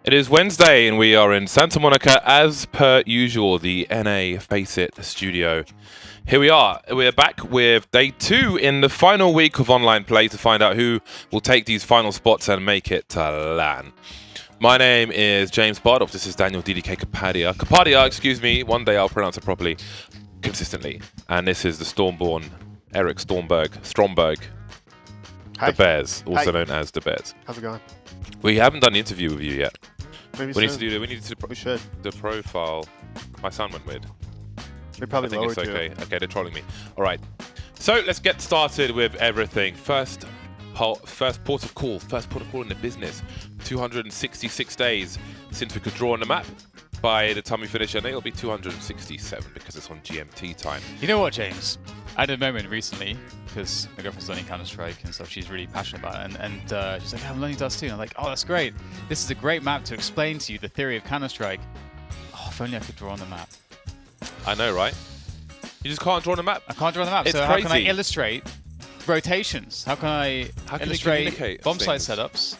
It is Wednesday and we are in Santa Monica as per usual, the NA Face It studio. Here we are. We're back with day 2 in the final week of online play to find out who will take these final spots and make it to LAN. My name is James Bardoff. This is Daniel DDK Kapadia, excuse me. One day I'll pronounce it properly, consistently. And this is the Stormborn, Eric Stromberg. Hi. The Bears, also Hi. known as the Bears. How's it going? We haven't done the interview with you yet. Maybe We need to soon. do We should. the profile. My sound went weird. They probably I think it's lowered okay. you. Okay, they're trolling me. All right. So let's get started with everything. First port of call in the business. 266 days since we could draw on the map. By the time we finish, I think it'll be 267 because it's on GMT time. You know what, James? I had a moment recently because my girlfriend's learning Counter-Strike and stuff. She's really passionate about it, and she's like, "I'm learning Dust 2." And I'm like, "Oh, that's great. This is a great map to explain to you the theory of Counter-Strike." Oh, if only I could draw on the map. I know, right? You just can't draw on the map. I can't draw on the map. It's so how can I crazy. illustrate rotations? How can I How can you illustrate communicate bomb site things? setups?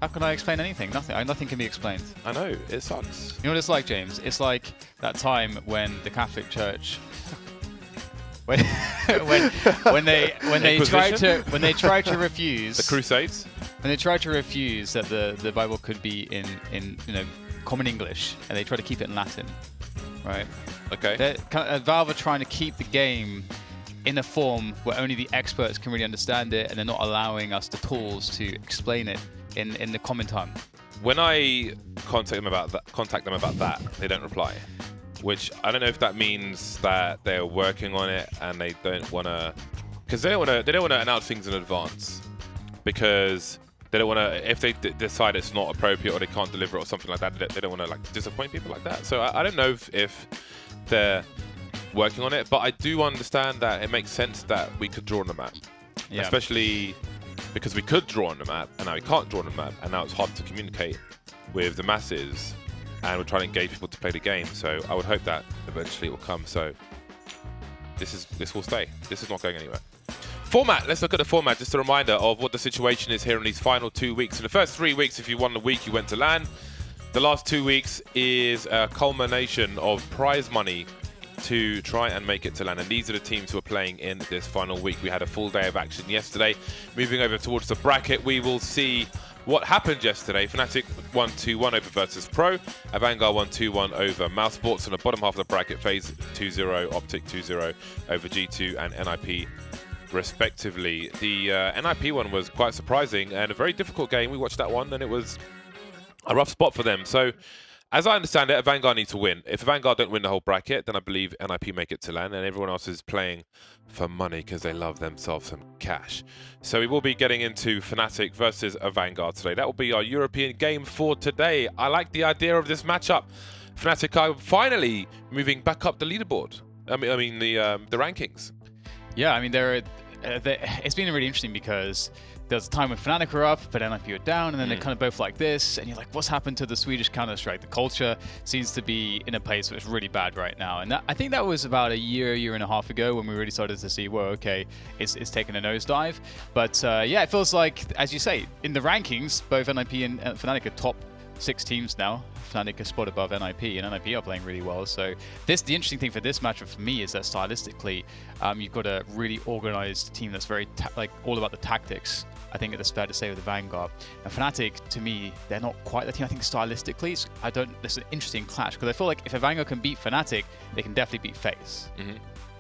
How can I explain anything? Nothing. Nothing can be explained. I know, it sucks. You know what it's like, James? It's like that time when the Catholic Church, when they tried to refuse The Crusades? when they tried to refuse that the Bible could be in common English, and they tried to keep it in Latin, right? Okay. Valve are trying to keep the game in a form where only the experts can really understand it, and they're not allowing us the tools to explain it in the common tongue. When I contact them about that, they don't reply. Which I don't know if that means that they're working on it and they don't want to, because they don't want to announce things in advance, because they don't want to, if they decide it's not appropriate or they can't deliver it or something like that, they don't want to like disappoint people like that. So I don't know if they're working on it, but I do understand that it makes sense that we could draw on the map, Yeah. especially because we could draw on the map and now we can't draw on the map, and now it's hard to communicate with the masses. And we're trying to engage people to play the game, so I would hope that eventually it will come. So this will stay. This is not going anywhere. Format. Let's look at the format. Just a reminder of what the situation is here in these final 2 weeks. In the first 3 weeks, if you won the week, you went to LAN. The last 2 weeks is a culmination of prize money to try and make it to LAN. And these are the teams who are playing in this final week. We had a full day of action yesterday. Moving over towards the bracket, we will see what happened yesterday. Fnatic won 2-1 over Virtus Pro. Avangar won 2-1 over Mouse Sports. On the bottom half of the bracket, FaZe 2-0, Optic 2-0 over G2 and NIP respectively. The NIP one was quite surprising and a very difficult game. We watched that one and it was a rough spot for them. So as I understand it, Avangar need to win. If Avangar don't win the whole bracket, then I believe NIP make it to LAN, and everyone else is playing for money because they love themselves some cash. So we will be getting into Fnatic versus Avangar today. That will be our European game for today. I like the idea of this matchup. Fnatic are finally moving back up the leaderboard. I mean the rankings. Yeah, I mean, it's been really interesting because there was a time when Fnatic were up, but NIP were down, and then they're kind of both like this, and you're like, what's happened to the Swedish Counter-Strike? The culture seems to be in a place where it's really bad right now. And I think that was about a year and a half ago when we really started to see, well, okay, it's taken a nosedive. But yeah, it feels like, as you say, in the rankings, both NIP and Fnatic are top 6 teams now. Fnatic a spot above NIP, and NIP are playing really well. So the interesting thing for this matchup for me is that stylistically, you've got a really organized team that's very all about the tactics. I think it's fair to say with the Vanguard. And Fnatic, to me, they're not quite the team. I think stylistically, it's an interesting clash because I feel like if a Vanguard can beat Fnatic, they can definitely beat FaZe.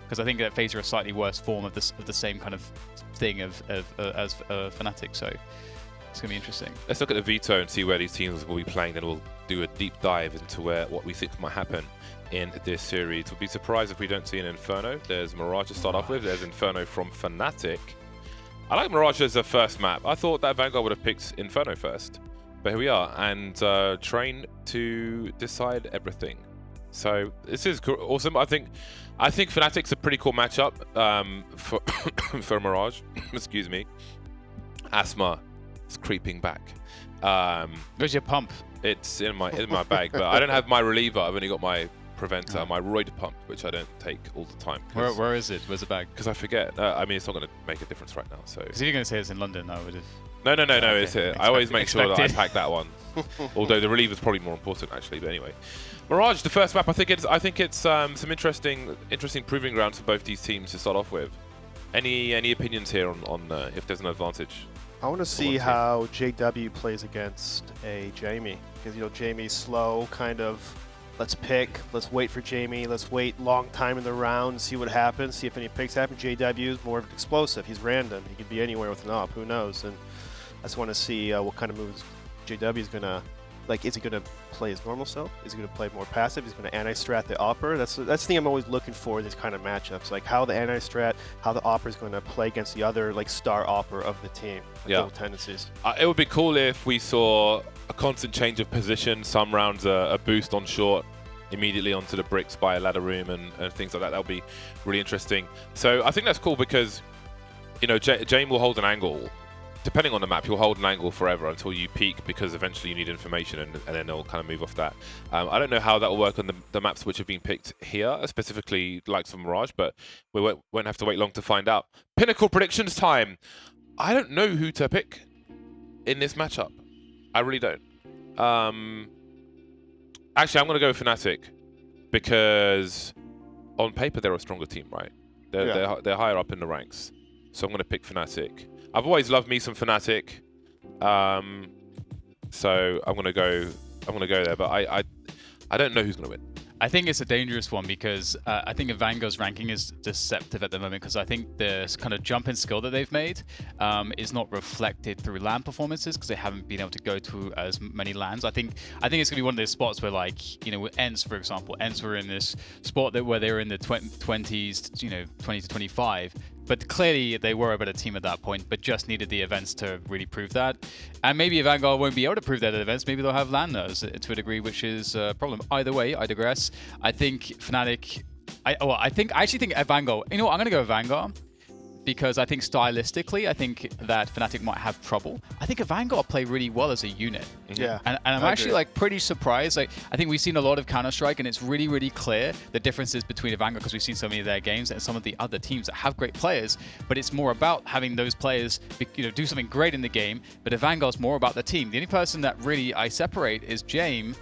Because I think that FaZe are a slightly worse form of the same kind of thing as Fnatic. So it's going to be interesting. Let's look at the veto and see where these teams will be playing. Then we'll do a deep dive into what we think might happen in this series. We'll be surprised if we don't see an Inferno. There's Mirage to start off with. There's Inferno from Fnatic. I like Mirage as a first map. I thought that Vanguard would have picked Inferno first. But here we are. And train to decide everything. So this is awesome. I think Fnatic's a pretty cool matchup for Mirage. Excuse me. Asthma. It's creeping back. Where's your pump? It's in my bag, but I don't have my reliever. I've only got my preventer, my roid pump, which I don't take all the time. Where is it? Where's the bag? Because I forget. I mean, it's not going to make a difference right now. So. Because if you're going to say it's in London, I would have. No. Okay. It's here. I always make sure that I pack that one. Although the reliever's probably more important actually. But anyway, Mirage, the first map. I think it's some interesting proving grounds for both these teams to start off with. Any opinions here on if there's an advantage? I want to see how JW plays against a Jamie, because Jamie's slow, kind of. Let's pick. Let's wait for Jamie. Let's wait long time in the round, see what happens, see if any picks happen. JW is more of an explosive. He's random. He could be anywhere with an up. Who knows? And I just want to see what kind of moves JW is gonna. Like, is he gonna play his normal self? Is he gonna play more passive? Is he gonna anti-strat the upper? That's the thing I'm always looking for in these kind of matchups. Like how the anti-strat, how the upper is gonna play against the other like star upper of the team. Yeah. Tendencies. It would be cool if we saw a constant change of position. Some rounds a boost on short, immediately onto the bricks by a ladder room and things like that. That would be really interesting. So I think that's cool because Jame will hold an angle. Depending on the map, you'll hold an angle forever until you peak, because eventually you need information and then they'll kind of move off that. I don't know how that will work on the maps which have been picked here, specifically like some Mirage, but we won't have to wait long to find out. Pinnacle predictions time. I don't know who to pick in this matchup. I really don't. Actually, I'm going to go with Fnatic because on paper they're a stronger team, right? They're higher up in the ranks. So I'm going to pick Fnatic. I've always loved me some Fnatic, so I'm gonna go there. But I don't know who's gonna win. I think it's a dangerous one because I think Avangar's ranking is deceptive at the moment, because I think the kind of jump in skill that they've made is not reflected through LAN performances, because they haven't been able to go to as many LANs. I think it's going to be one of those spots where, like, with ENCE, for example, ENCE were in this spot where they were in the 20s, 20 to 25. But clearly they were a better team at that point, but just needed the events to really prove that. And maybe Avangar won't be able to prove that at events. Maybe they'll have LAN nerves to a degree, which is a problem. Either way, I digress. I think Fnatic... I actually think Avangar... I'm going to go Avangar, because I think stylistically, I think that Fnatic might have trouble. I think Avangar play really well as a unit. Yeah. And I'm actually like pretty surprised. Like, I think we've seen a lot of Counter-Strike, and it's really, really clear the differences between Avangar, because we've seen so many of their games and some of the other teams that have great players. But it's more about having those players, do something great in the game. But Avangar's more about the team. The only person that really I separate is Jame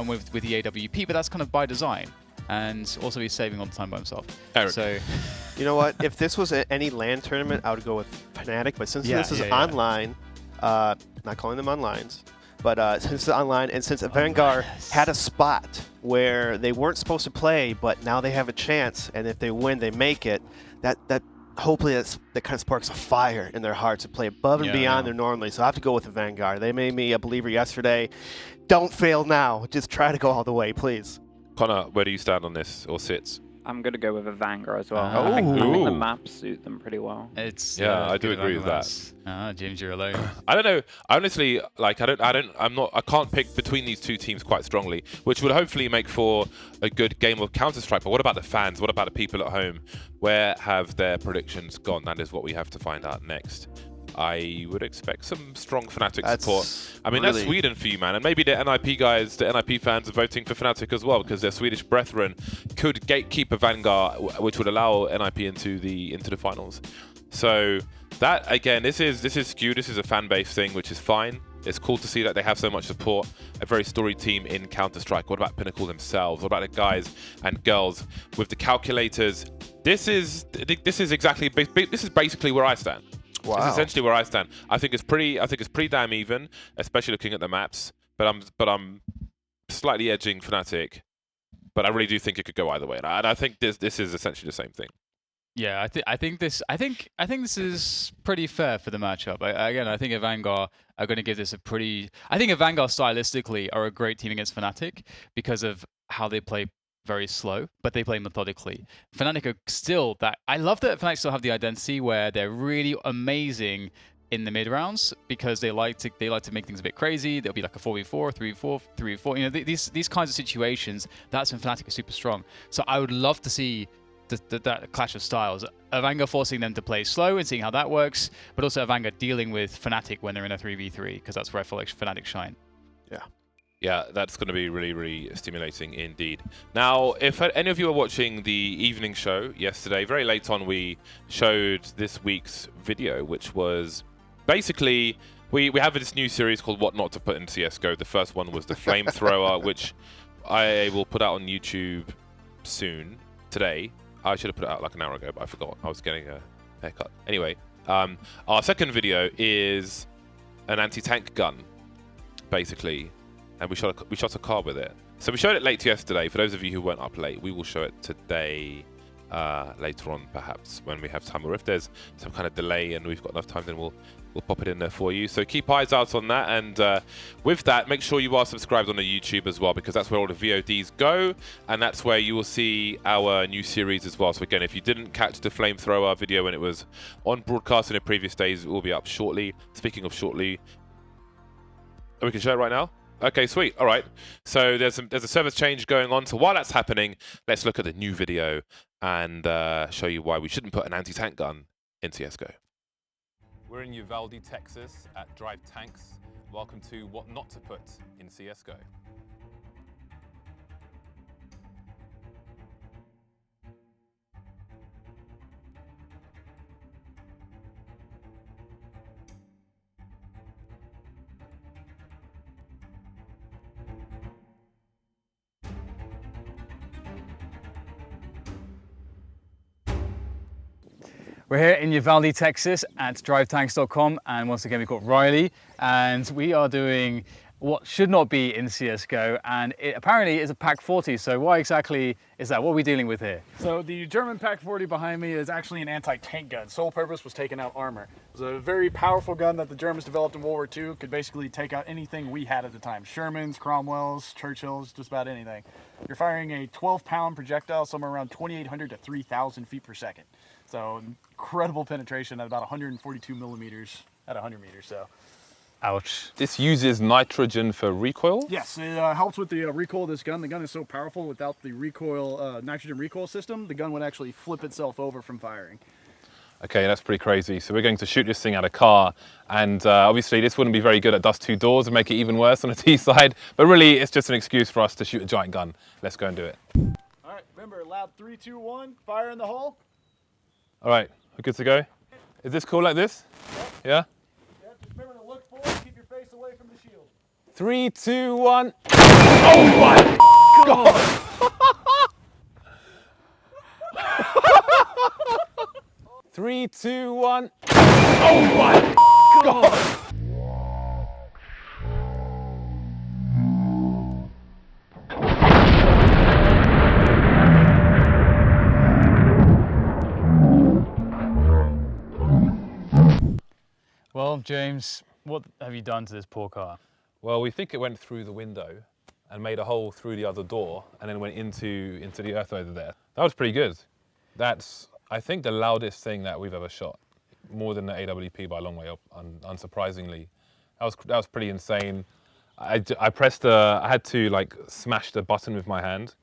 with the AWP, but that's kind of by design. And also he's saving all the time by himself. Eric. So, you know what? If this was any LAN tournament, I would go with Fnatic. But since this is online, not calling them onlines, but since it's online, and since Avangar had a spot where they weren't supposed to play, but now they have a chance, and if they win, they make it. That hopefully that kind of sparks a fire in their hearts to play above and beyond their normally. So I have to go with Avangar. They made me a believer yesterday. Don't fail now. Just try to go all the way, please. Connor, where do you stand on this, or sits? I'm going to go with Avangar as well. Oh. I think the maps suit them pretty well. it's I do agree with that. James, you're alone. I don't know. Honestly, like I can't pick between these two teams quite strongly, which would hopefully make for a good game of Counter-Strike. But what about the fans? What about the people at home? Where have their predictions gone? That is what we have to find out next. I would expect some strong Fnatic support. I mean, that's Sweden for you, man. And maybe the NIP guys, the NIP fans are voting for Fnatic as well, because their Swedish brethren could gatekeep Avangar, which would allow NIP into the finals. So that, again, this is skewed. This is a fan base thing, which is fine. It's cool to see that they have so much support. A very storied team in Counter-Strike. What about Pinnacle themselves? What about the guys and girls with the calculators? This is basically where I stand. Wow. This is essentially where I stand. I think it's pretty damn even, especially looking at the maps. But I'm slightly edging Fnatic. But I really do think it could go either way. And I think this is essentially the same thing. Yeah, I think this is pretty fair for the matchup. I think Avangar are going to give this a pretty... I think Avangar stylistically are a great team against Fnatic because of how they play very slow, but they play methodically. Fnatic are still that... I love that Fnatic still have the identity where they're really amazing in the mid rounds because they like to make things a bit crazy. There'll be like a 4v4, 3v4, 3v4. These kinds of situations. That's when Fnatic is super strong. So I would love to see that clash of styles. Avangar forcing them to play slow and seeing how that works, but also Avangar dealing with Fnatic when they're in a 3v3 because that's where I feel like Fnatic shine. Yeah, that's going to be really, really stimulating indeed. Now, if any of you are watching the evening show yesterday, very late on, we showed this week's video, which was basically We have this new series called What Not to Put in CSGO. The first one was the Flamethrower, which I will put out on YouTube soon. Today. I should have put it out like an hour ago, but I forgot. I was getting a haircut. Anyway, our second video is an anti-tank gun, basically, and we shot a car with it. So we showed it late yesterday. For those of you who weren't up late, we will show it today, later on, perhaps when we have time, or if there's some kind of delay and we've got enough time, then we'll pop it in there for you. So keep eyes out on that, and with that, make sure you are subscribed on the YouTube as well, because that's where all the VODs go, and that's where you will see our new series as well. So again, if you didn't catch the Flamethrower video when it was on broadcast in the previous days, it will be up shortly. Speaking of shortly, we can show it right now. Okay, sweet. All right. So there's a service change going on. So while that's happening, let's look at the new video and show you why we shouldn't put an anti-tank gun in CSGO. We're in Uvalde, Texas at Drive Tanks. Welcome to What Not to Put in CSGO. We're here in Uvalde, Texas at drivetanks.com, and once again we've got Riley, and we are doing what should not be in CSGO, and it apparently is a Pack 40. So what exactly is that? What are we dealing with here? So the German Pack 40 behind me is actually an anti-tank gun. Sole purpose was taking out armor. It was a very powerful gun that the Germans developed in World War II. Could basically take out anything we had at the time. Shermans, Cromwells, Churchills, just about anything. You're firing a 12-pound projectile somewhere around 2,800 to 3,000 feet per second. So incredible penetration at about 142 millimeters at 100 meters. So, Ouch. This uses nitrogen for recoil? yes, it helps with the recoil of this gun. The gun is so powerful, without the recoil, nitrogen recoil system, the gun would actually flip itself over from firing. Okay, that's pretty crazy. So we're going to shoot this thing at a car, and obviously this wouldn't be very good at dust 2 doors and make it even worse on the T side, but really it's just an excuse for us to shoot a giant gun. Let's go and do it. All right, remember, loud 3, 2, 1, fire in the hole. All right, we're good to go? Is this cool like this? Yeah? Yep, just remember to look forward, keep your face away from the shield. 3, 2, 1. Oh my God! 3, 2, 1. Oh my God! Well, James, what have you done to this poor car? Well, we think it went through the window and made a hole through the other door and then went into the earth over there. That was pretty good. That's, I think, the loudest thing that we've ever shot. More than the AWP by a long way up, unsurprisingly. That was pretty insane. I had to like smash the button with my hand,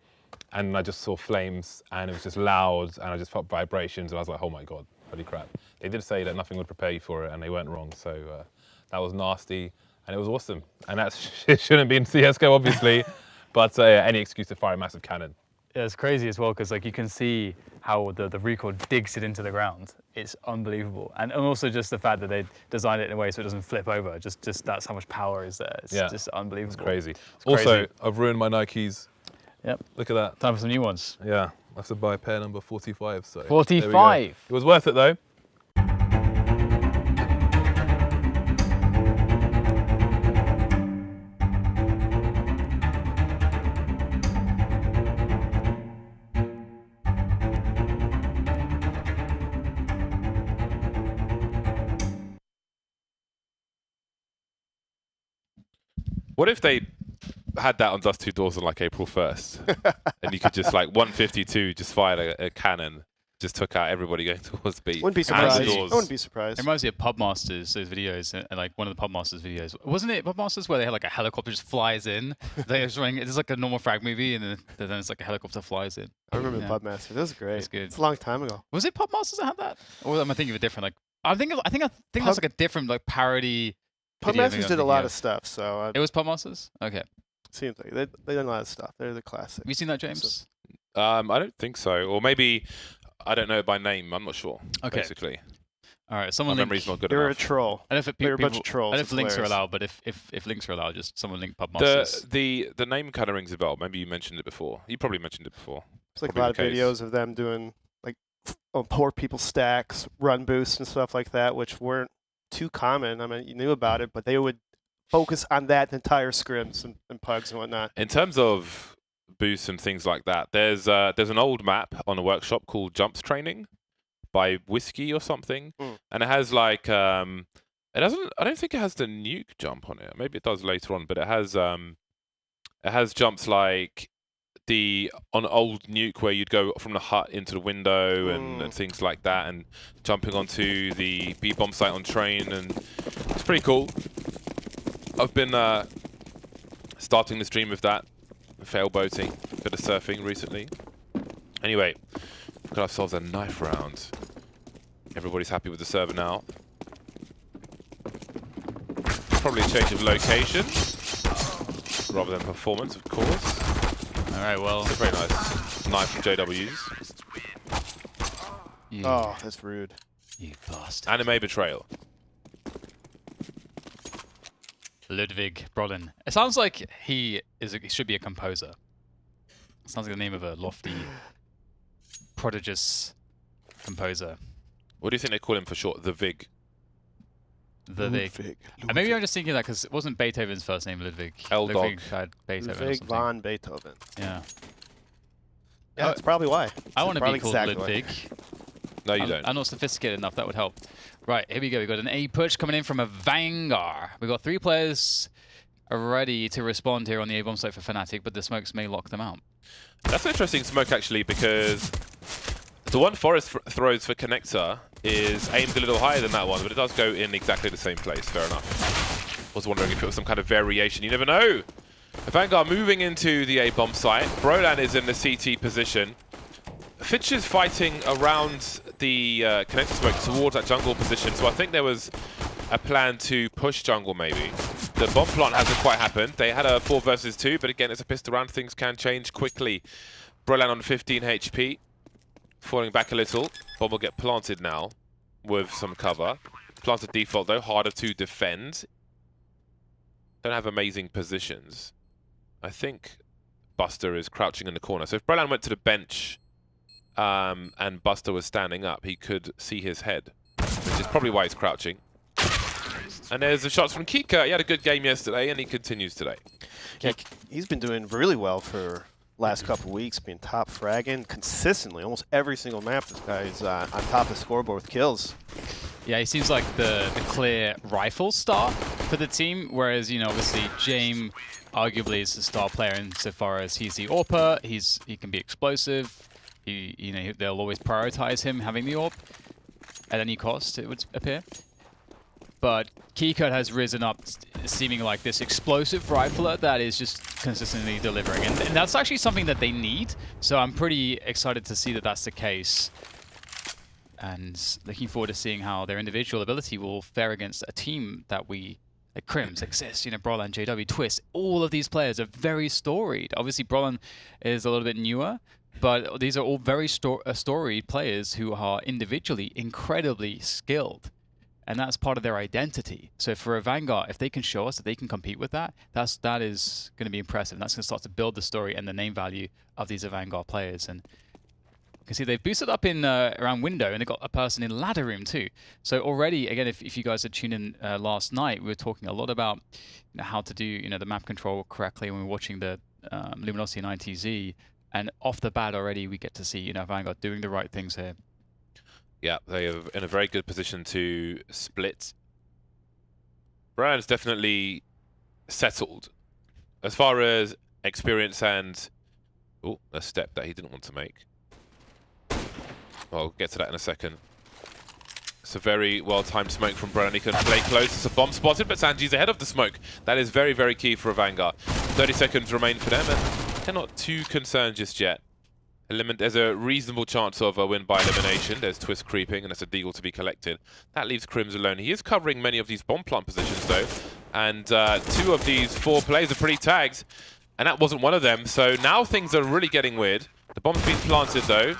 and I just saw flames, and it was just loud, and I just felt vibrations, and I was like, oh my God, holy crap. They did say that nothing would prepare you for it, and they weren't wrong, so that was nasty, and it was awesome. And that shouldn't be in CSGO, obviously, but any excuse to fire a massive cannon. Yeah, it's crazy as well, because like you can see how the recoil digs it into the ground. It's unbelievable. And also just the fact that they designed it in a way so it doesn't flip over. Just that's how much power is there. It's just unbelievable. It's crazy. It's Also, crazy. I've ruined my Nikes. Yep. Look at that. Time for some new ones. Yeah, I have to buy pair number 45. So 45? It was worth it though. What if they had that on Dust 2 Doors on like April 1st and you could just like 152 just fired a cannon, just took out everybody going towards B. Wouldn't be and surprised. the I doors. wouldn't be surprised. It reminds me of Pubmasters, those videos, and like one of the Pubmasters videos. Wasn't it Pubmasters where they had like a helicopter just flies in? It's like a normal frag movie, and then it's like a helicopter flies in. I remember Yeah. Pubmaster. That was great. It's good. It's a long time ago. Was it Pubmasters that had that? Or am I thinking of a different like? I think that's like a different like parody. video Pubmasters thing I'm did a thinking lot of. of stuff, so It was Pubmasters? Okay. seems like they done a lot of stuff. They're the classic. Have you seen that, James? I don't think so. Or maybe, I don't know by name. I'm not sure, Okay. basically. All right, My someone link. memory's not good You're a enough. troll. I don't know if You're a bunch of trolls. I don't know if links are players. allowed, but if links are allowed, just someone link Pub Masters. The name kind of rings a bell. Maybe you mentioned it before. You probably mentioned it before. It's like a Probably lot of the case. videos of them doing like poor people stacks, run boosts, and stuff like that, which weren't too common. I mean, you knew about it, but they would focus on that entire scrims and pugs and whatnot. In terms of boosts and things like that, there's an old map on a workshop called Jumps Training by Whiskey or something, and it has like it doesn't. I don't think it has the nuke jump on it. Maybe it does later on, but it has jumps like on old nuke where you'd go from the hut into the window and things like that, and jumping onto the B bomb site on train, and it's pretty cool. I've been starting the stream with that, fail boating, bit of surfing recently. Anyway, we've got ourselves a knife round. Everybody's happy with the server now. Probably a change of location rather than performance, of course. All right, well. It's a very nice knife from JW's. Oh, that's rude. You bastard. Anime betrayal. Ludwig Brolin. It sounds like he should be a composer. It sounds like the name of a lofty, prodigious composer. What do you think they call him for short? The Vig. The Vig. Maybe I'm just thinking that because it wasn't Beethoven's first name, Ludwig. L-Dog. Ludwig had Beethoven or Ludwig something. von Beethoven. Yeah. Yeah, that's probably why. I want to Probably be called exactly why. Ludwig. No, you don't. I'm not sophisticated enough. That would help. Right, here we go. We've got an A push coming in from Avangar. We've got 3 players ready to respond here on the A bomb site for Fnatic, but the smokes may lock them out. That's an interesting smoke, actually, because the one Forest throws for Connector is aimed a little higher than that one, but it does go in exactly the same place. Fair enough. Was wondering if it was some kind of variation. You never know. Avangar moving into the A bomb site. Brolan is in the CT position. Fitch is fighting around the connector smoke towards that jungle position, so I think there was a plan to push jungle maybe. The bomb plant hasn't quite happened. They had a 4 versus 2, but again, it's a pissed around. Things can change quickly. Brolan on 15 HP, falling back a little. Bomb will get planted now with some cover. Planted default though, harder to defend. Don't have amazing positions. I think Buster is crouching in the corner. So if Brolan went to the bench and Buster was standing up, he could see his head, which is probably why he's crouching. And there's the shots from Kika. He had a good game yesterday, and he continues today. Yeah, he's been doing really well for last couple weeks, being top fragging consistently. Almost every single map, this guy's on top of the scoreboard with kills. Yeah, he seems like the clear rifle star for the team, whereas, you know, obviously James arguably is the star player insofar as he's the AWPer. He can be explosive. They'll always prioritize him having the AWP at any cost, it would appear. But Keycut has risen up, seeming like this explosive rifler that is just consistently delivering. And that's actually something that they need. So I'm pretty excited to see that that's the case. And looking forward to seeing how their individual ability will fare against a team that we, like Crims, ECS, Brolan, JW, Twist, all of these players are very storied. Obviously, Brolan is a little bit newer, but these are all very storied players who are individually incredibly skilled. And that's part of their identity. So for Avangar, if they can show us that they can compete with that, that is going to be impressive. That's going to start to build the story and the name value of these Avangar players. And you can see they've boosted up in around window, and they've got a person in ladder room too. So already, again, if you guys had tuned in last night, we were talking a lot about how to do the map control correctly when we were watching the Luminosity and ITZ. And off the bat already, we get to see Avangar doing the right things here. Yeah, they are in a very good position to split. Brian's definitely settled. As far as experience and... Oh, a step that he didn't want to make. I'll get to that in a second. It's a very well-timed smoke from Brian. He can play close. It's a bomb spotted, but Sanji's ahead of the smoke. That is very, very key for Avangar. 30 seconds remain for them, and they're not too concerned just yet. There's a reasonable chance of a win by elimination. There's Twist creeping, and there's a deagle to be collected. That leaves Crims alone. He is covering many of these bomb plant positions, though. And 2 of these 4 plays are pretty tagged, and that wasn't one of them. So now things are really getting weird. The bomb's been planted, though.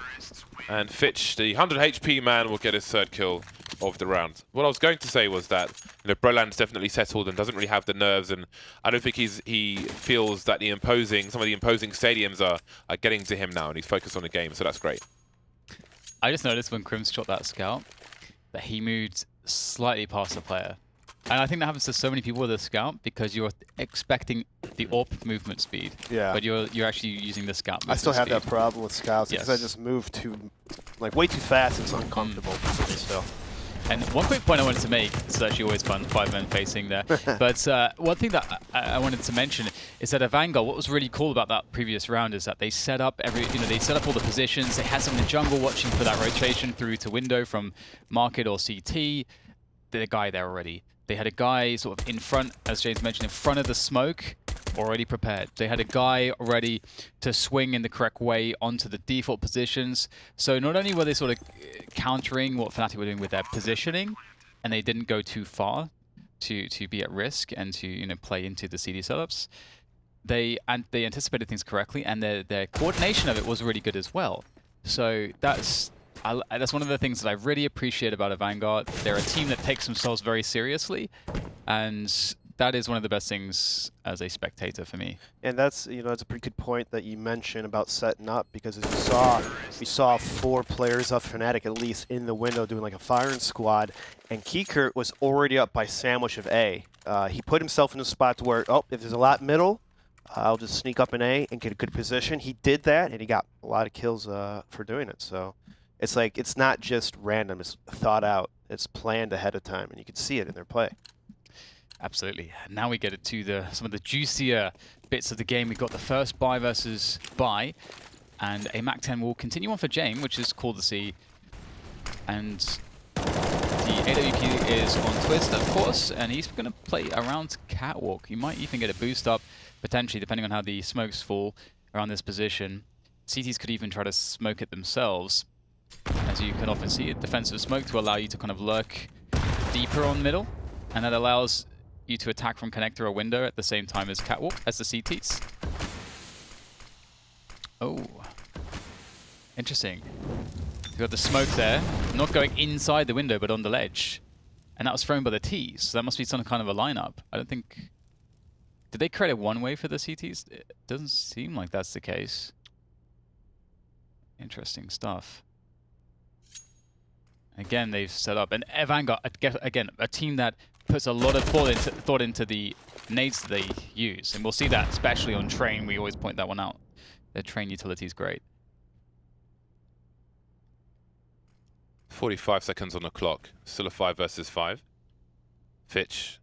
And Fitch, the 100 HP man, will get his 3rd kill of the round. What I was going to say was that Broland's definitely settled and doesn't really have the nerves, and I don't think he feels that some of the imposing stadiums are getting to him now, and he's focused on the game, so that's great. I just noticed when Crims shot that scout that he moved slightly past the player. And I think that happens to so many people with a scout because you're expecting the AWP movement speed. Yeah. But you're actually using the scout movement I still have speed. that problem with scouts because I just move way too fast. It's uncomfortable for me still. And one quick point I wanted to make, it's actually always fun, 5-men facing there. But one thing that I wanted to mention is that Avangar, what was really cool about that previous round is that they set up they set up all the positions. They had someone in the jungle watching for that rotation through to window from market or CT. The guy there already. They had a guy sort of in front, as James mentioned, in front of the smoke, already prepared. They had a guy ready to swing in the correct way onto the default positions. So not only were they sort of countering what Fnatic were doing with their positioning, and they didn't go too far to be at risk and to play into the CD setups, they anticipated things correctly, and their coordination of it was really good as well. So that's one of the things that I really appreciate about Avangar. They're a team that takes themselves very seriously, and that is one of the best things as a spectator for me. And that's that's a pretty good point that you mentioned about setting up, because as we saw 4 players of Fnatic at least in the window doing like a firing squad, and Keekert was already up by sandwich of A. He put himself in a spot to where, if there's a lot middle, I'll just sneak up in A and get a good position. He did that, and he got a lot of kills for doing it. So it's like, it's not just random, it's thought out, it's planned ahead of time, and you can see it in their play. Absolutely. Now we get it to some of the juicier bits of the game. We've got the first buy versus buy, and a MAC-10 will continue on for Jame, which is cool to see. And the AWP is on Twist, of course, and he's going to play around Catwalk. He might even get a boost up, potentially, depending on how the smokes fall around this position. CTs could even try to smoke it themselves. As you can often see, a defensive smoke to allow you to kind of lurk deeper on middle, and that allows you to attack from connector or window at the same time as Catwalk, as the CTs. Oh, interesting. You've got the smoke there, not going inside the window, but on the ledge. And that was thrown by the Ts, so that must be some kind of a lineup. I don't think... Did they create a one-way for the CTs? It doesn't seem like that's the case. Interesting stuff. Again, they've set up, and Avangar, again, a team that puts a lot of thought into the nades that they use, and we'll see that especially on Train. We always point that one out. Their Train utility is great. 45 seconds on the clock. Still a 5 versus 5. Fitch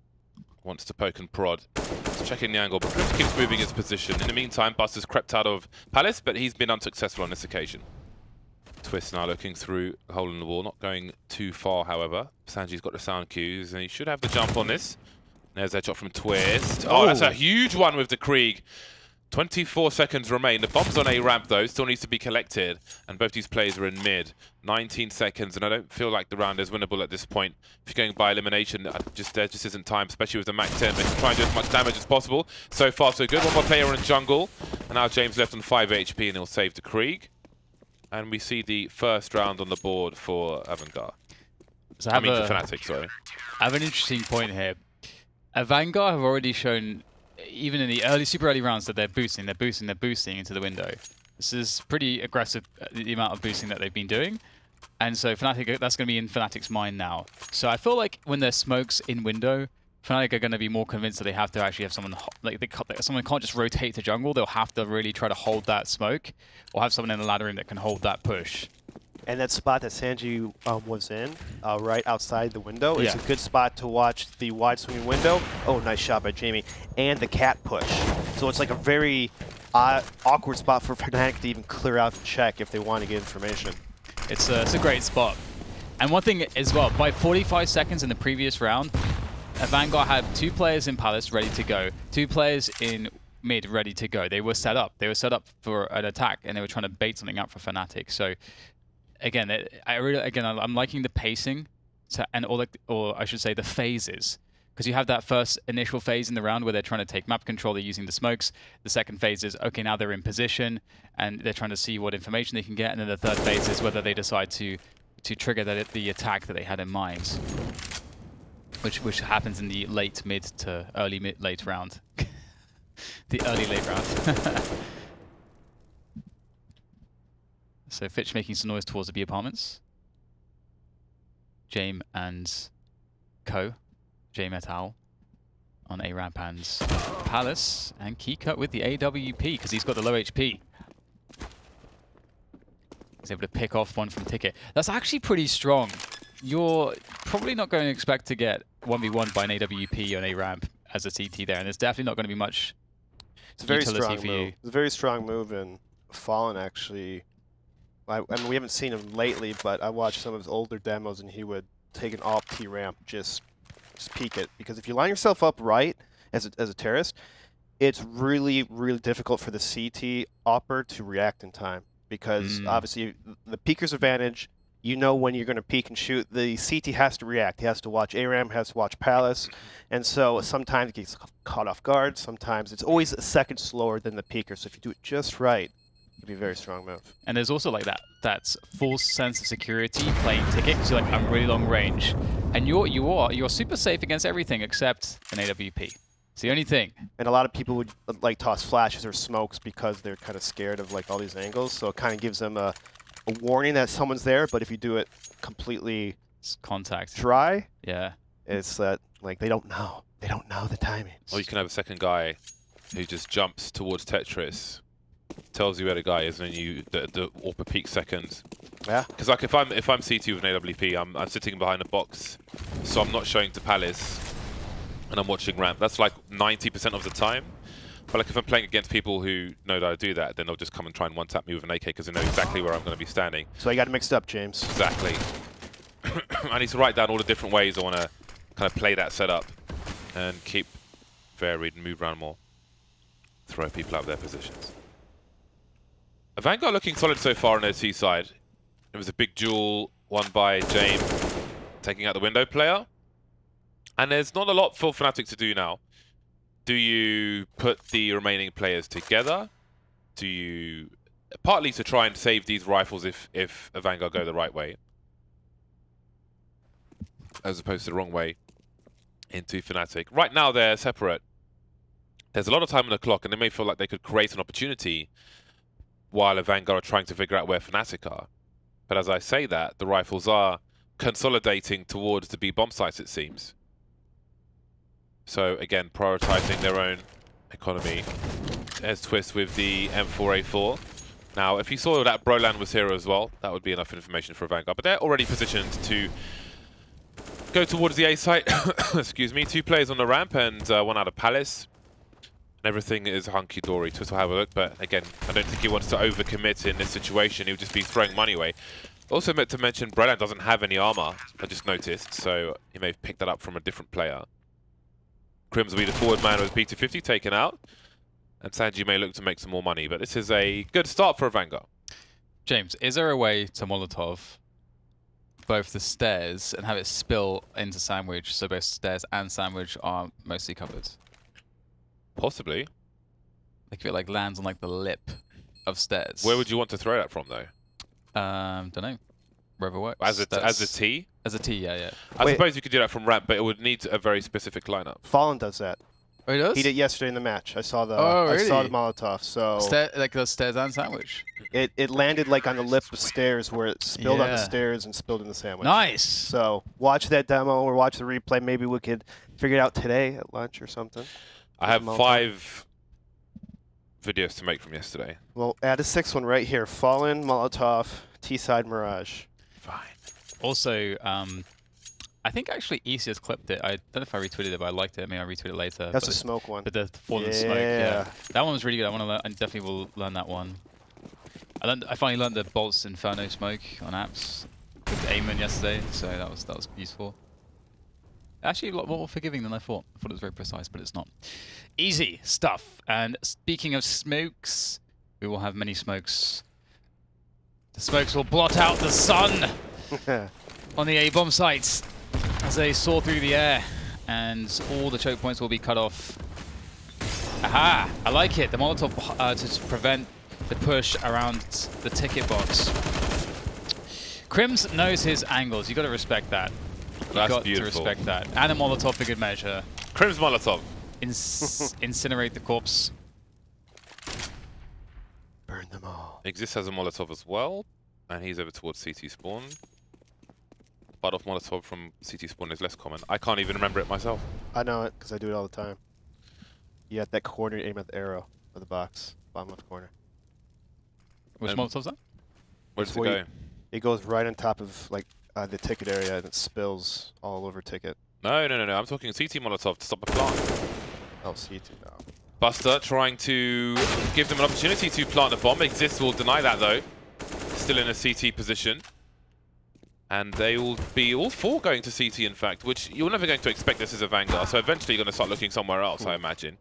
wants to poke and prod. He's checking the angle, but Crims keeps moving his position. In the meantime, Bust has crept out of Palace, but he's been unsuccessful on this occasion. Twist now looking through the hole in the wall, not going too far, however. Sanji's got the sound cues, and he should have the jump on this. There's that shot from Twist. Oh, that's a huge one with the Krieg. 24 seconds remain. The bomb's on A ramp, though. Still needs to be collected, and both these players are in mid. 19 seconds, and I don't feel like the round is winnable at this point. If you're going by elimination, there just isn't time, especially with the MAC-10. They can try and do as much damage as possible. So far, so good. One more player in jungle, and now James left on 5 HP, and he'll save the Krieg. And we see the first round on the board for Avangar. So for Fnatic, sorry. I have an interesting point here. Avangar have already shown, even in the super early rounds, that they're boosting into the window. This is pretty aggressive, the amount of boosting that they've been doing. And so Fnatic, that's going to be in Fnatic's mind now. So I feel like when there's smokes in window, Fnatic are going to be more convinced that they have to actually have someone, someone can't just rotate to jungle. They'll have to really try to hold that smoke, or have someone in the ladder room that can hold that push. And that spot that Sanji was in, right outside the window, is a good spot to watch the wide swinging window. Oh, nice shot by Jamie. And the cat push. So it's like a very awkward spot for Fnatic to even clear out the check if they want to get information. It's a great spot. And one thing as well, by 45 seconds in the previous round, Avangar had 2 players in Palace ready to go, 2 players in mid ready to go. They were set up. They were set up for an attack, and they were trying to bait something out for Fnatic. So again, I'm liking the pacing, or I should say the phases, because you have that first initial phase in the round where they're trying to take map control. They're using the smokes. The second phase is, okay, now they're in position, and they're trying to see what information they can get. And then the third phase is whether they decide to to trigger the attack that they had in mind, which happens in the late mid to early late round. The early late round. So Fitch making some noise towards the B apartments. Jame and Co. Jame et al. On A ramp and Palace, and Keycut with the AWP because he's got the low HP. He's able to pick off one from Ticket. That's actually pretty strong. You're probably not going to expect to get 1v1 by an AWP on A ramp as a CT there, and there's definitely not going to be much utility for you. It's a very strong move, and Fallen actually. I mean, we haven't seen him lately, but I watched some of his older demos, and he would take an op T ramp, just peek it, because if you line yourself up right as a terrorist, it's really difficult for the CT opper to react in time, because obviously the peeker's advantage, you know when you're going to peek and shoot. The CT has to react. He has to watch ARAM, has to watch Palace, and so sometimes it gets caught off guard. Sometimes it's always a second slower than the peeker. So if you do it just right, it'd be a very strong move. And there's also like that false sense of security playing Ticket, because you're like, I'm really long range, and you're super safe against everything except an AWP. It's the only thing. And a lot of people would like toss flashes or smokes because they're kind of scared of like all these angles. So it kind of gives them a warning that someone's there. But if you do it completely contact dry, yeah, it's that like they don't know. They don't know the timing. Or you can have a second guy who just jumps towards Tetris, tells you where the guy is, and then you the AWP peak seconds. Yeah. Because like if I'm CT with an AWP, I'm sitting behind a box, so I'm not showing to Palace, and I'm watching ramp. That's like 90% of the time. But like if I'm playing against people who know that I do that, then they'll just come and try and one-tap me with an AK because they know exactly where I'm going to be standing. So you got it mixed up, James. Exactly. I need to write down all the different ways I want to kind of play that setup and keep varied and move around more. Throw people out of their positions. Avangar looking solid so far on their T side. It was a big duel won by Jame, taking out the window player. And there's not a lot for Fnatic to do now. Do you put the remaining players together? Do you... Partly to try and save these rifles if Avangar go the right way, as opposed to the wrong way into Fnatic. Right now they're separate. There's a lot of time on the clock, and they may feel like they could create an opportunity while Avangar are trying to figure out where Fnatic are. But as I say that, the rifles are consolidating towards the B bomb sites, it seems. So again, prioritizing their own economy. There's Twist with the M4A4. Now, if you saw that Broland was here as well, that would be enough information for Avangar. But they're already positioned to go towards the A site. Excuse me. 2 players on the ramp and 1 out of Palace. Everything is hunky-dory. Twist will have a look, but again, I don't think he wants to overcommit in this situation. He would just be throwing money away. Also meant to mention, Broland doesn't have any armor, I just noticed, so he may have picked that up from a different player. Crims will be the forward man with P250 taken out, and Sanji may look to make some more money, but this is a good start for Avangar. James, is there a way to Molotov both the stairs and have it spill into Sandwich, so both stairs and Sandwich are mostly covered? Possibly. Like if it like lands on like the lip of stairs. Where would you want to throw that from though? Don't know. Wherever works. As a T? As a T, yeah. I suppose you could do that from ramp, but it would need a very specific lineup. Fallen does that. Oh, he does? He did yesterday in the match. I saw the really? I saw the Molotov. So like the stairs and Sandwich. It landed like on the lip of stairs where it spilled on the stairs and spilled in the sandwich. Nice. So watch that demo or watch the replay. Maybe we could figure it out today at lunch or something. I have 5 videos to make from yesterday. Well, add a 6th one right here. Fallen, Molotov, T-side, Mirage. Fine. Also, I think actually ECS clipped it. I don't know if I retweeted it, but I liked it. Maybe I'll retweet it later. That's a smoke one. But the Fallen smoke, yeah. That one was really good. I definitely will learn that one. I finally learned the Bolts Inferno smoke on apps with Eamon yesterday, so that was useful. Actually, a lot more forgiving than I thought. I thought it was very precise, but it's not. Easy stuff. And speaking of smokes, we will have many smokes. The smokes will blot out the sun on the A-bomb sites as they soar through the air, and all the choke points will be cut off. Aha! I like it. The Molotov to prevent the push around the ticket box. Crims knows his angles. You got to respect that. You That's got beautiful. to respect that. And a Molotov for good measure. Crim's Molotov. Incinerate the corpse. Burn them all. Exist has a Molotov as well, and he's over towards CT spawn. But off Molotov from CT spawn is less common. I can't even remember it myself. I know it because I do it all the time. You at that corner, aim at the arrow of the box, bottom left corner. Which Molotov's that? Where does it Where go? you- It goes right on top of like the ticket area and it spills all over ticket. No. I'm talking CT Molotov to stop the plant. Oh, CT now. Buster trying to give them an opportunity to plant a bomb. Exist will deny that though. Still in a CT position. And they will be all four going to CT in fact, which you're never going to expect this as a Vanguard. So eventually you're going to start looking somewhere else, I imagine.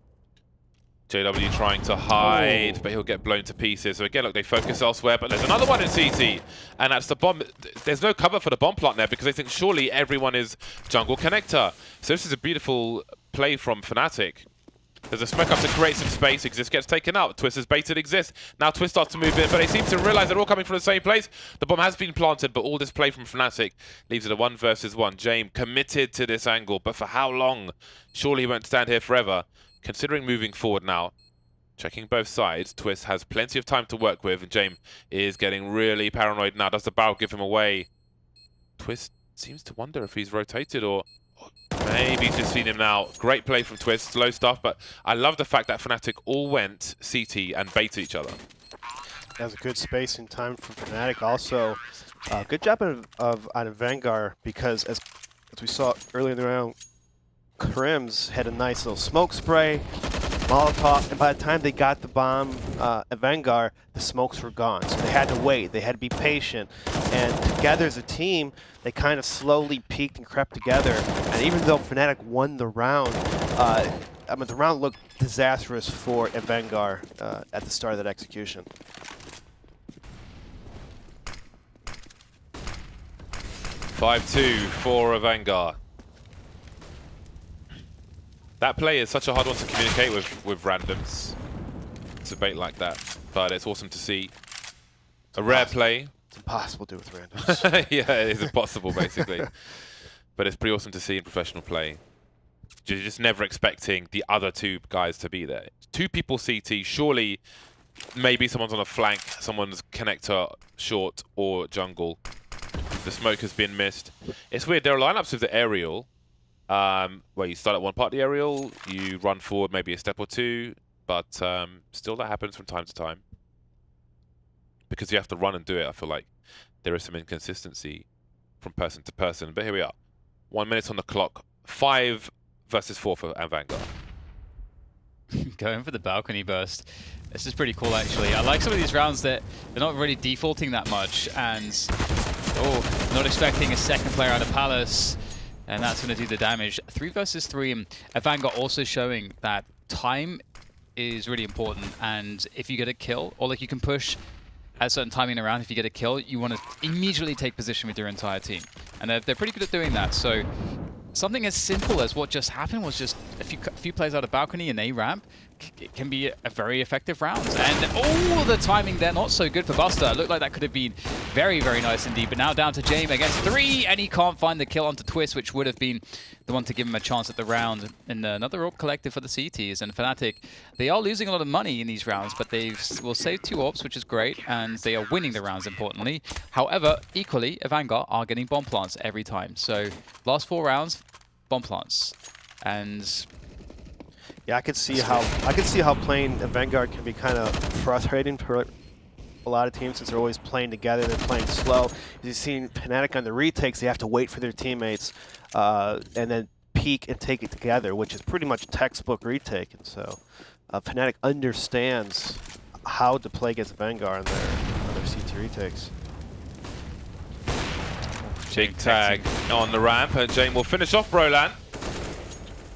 JW trying to hide, but he'll get blown to pieces. So again, look, they focus elsewhere, but there's another one in CT. And that's the bomb. There's no cover for the bomb plant there because they think surely everyone is jungle connector. So this is a beautiful play from Fnatic. There's a smoke up to create some space. Exist gets taken out. Twist has baited Exist. Now Twist starts to move in, but they seem to realize they're all coming from the same place. The bomb has been planted, but all this play from Fnatic leaves it a 1 versus 1. James committed to this angle, but for how long? Surely he won't stand here forever. Considering moving forward now, checking both sides, Twist has plenty of time to work with, and James is getting really paranoid now. Does the barrel give him away? Twist seems to wonder if he's rotated or maybe he's just seen him now. Great play from Twist, slow stuff, but I love the fact that Fnatic all went CT and baited each other. That was a good space and time from Fnatic. Also, good job on Avangar because as we saw earlier in the round, Crims had a nice little smoke spray, Molotov, and by the time they got the bomb, Avangar, the smokes were gone. So they had to wait, they had to be patient, and together as a team, they kind of slowly peaked and crept together. And even though Fnatic won the round, the round looked disastrous for Avangar at the start of that execution. (5-2) for Avangar. That play is such a hard one to communicate with randoms. It's a bait like that, but it's awesome to see. A rare play. It's impossible to do with randoms. Yeah, it is impossible, basically. But it's pretty awesome to see in professional play. You're just never expecting the other two guys to be there. Two people CT, surely maybe someone's on a flank, someone's connector short or jungle. The smoke has been missed. It's weird, there are lineups with the aerial, where you start at one part of the aerial, you run forward maybe a step or two, but still that happens from time to time. Because you have to run and do it, I feel like there is some inconsistency from person to person. But here we are. 1 minute on the clock. 5 versus 4 for Avangar. Going for the balcony burst. This is pretty cool, actually. I like some of these rounds that they're not really defaulting that much, and not expecting a second player out of Palace, and that's going to do the damage. 3 versus 3, and Avangar also showing that time is really important, and if you get a kill, or like you can push at a certain timing around, if you get a kill, you want to immediately take position with your entire team. And they're pretty good at doing that, so something as simple as what just happened was just a few plays out of balcony and a ramp. It can be a very effective round. And the timing there, not so good for Buster. Looked like that could have been very, very nice indeed. But now down to James against 3, and he can't find the kill onto Twist, which would have been the one to give him a chance at the round. And another AWP collective for the CTs. And Fnatic, they are losing a lot of money in these rounds, but they will save 2 AWPs, which is great, and they are winning the rounds, importantly. However, equally, Avangar are getting bomb plants every time. So last 4 rounds, bomb plants. And yeah, I could see how playing Avangar can be kind of frustrating for a lot of teams since they're always playing together, they're playing slow. You've seen Fnatic on the retakes, they have to wait for their teammates and then peek and take it together, which is pretty much textbook retake. And so Fnatic understands how to play against Avangar on their CT retakes. Big tag on the ramp, and James will finish off Brolan.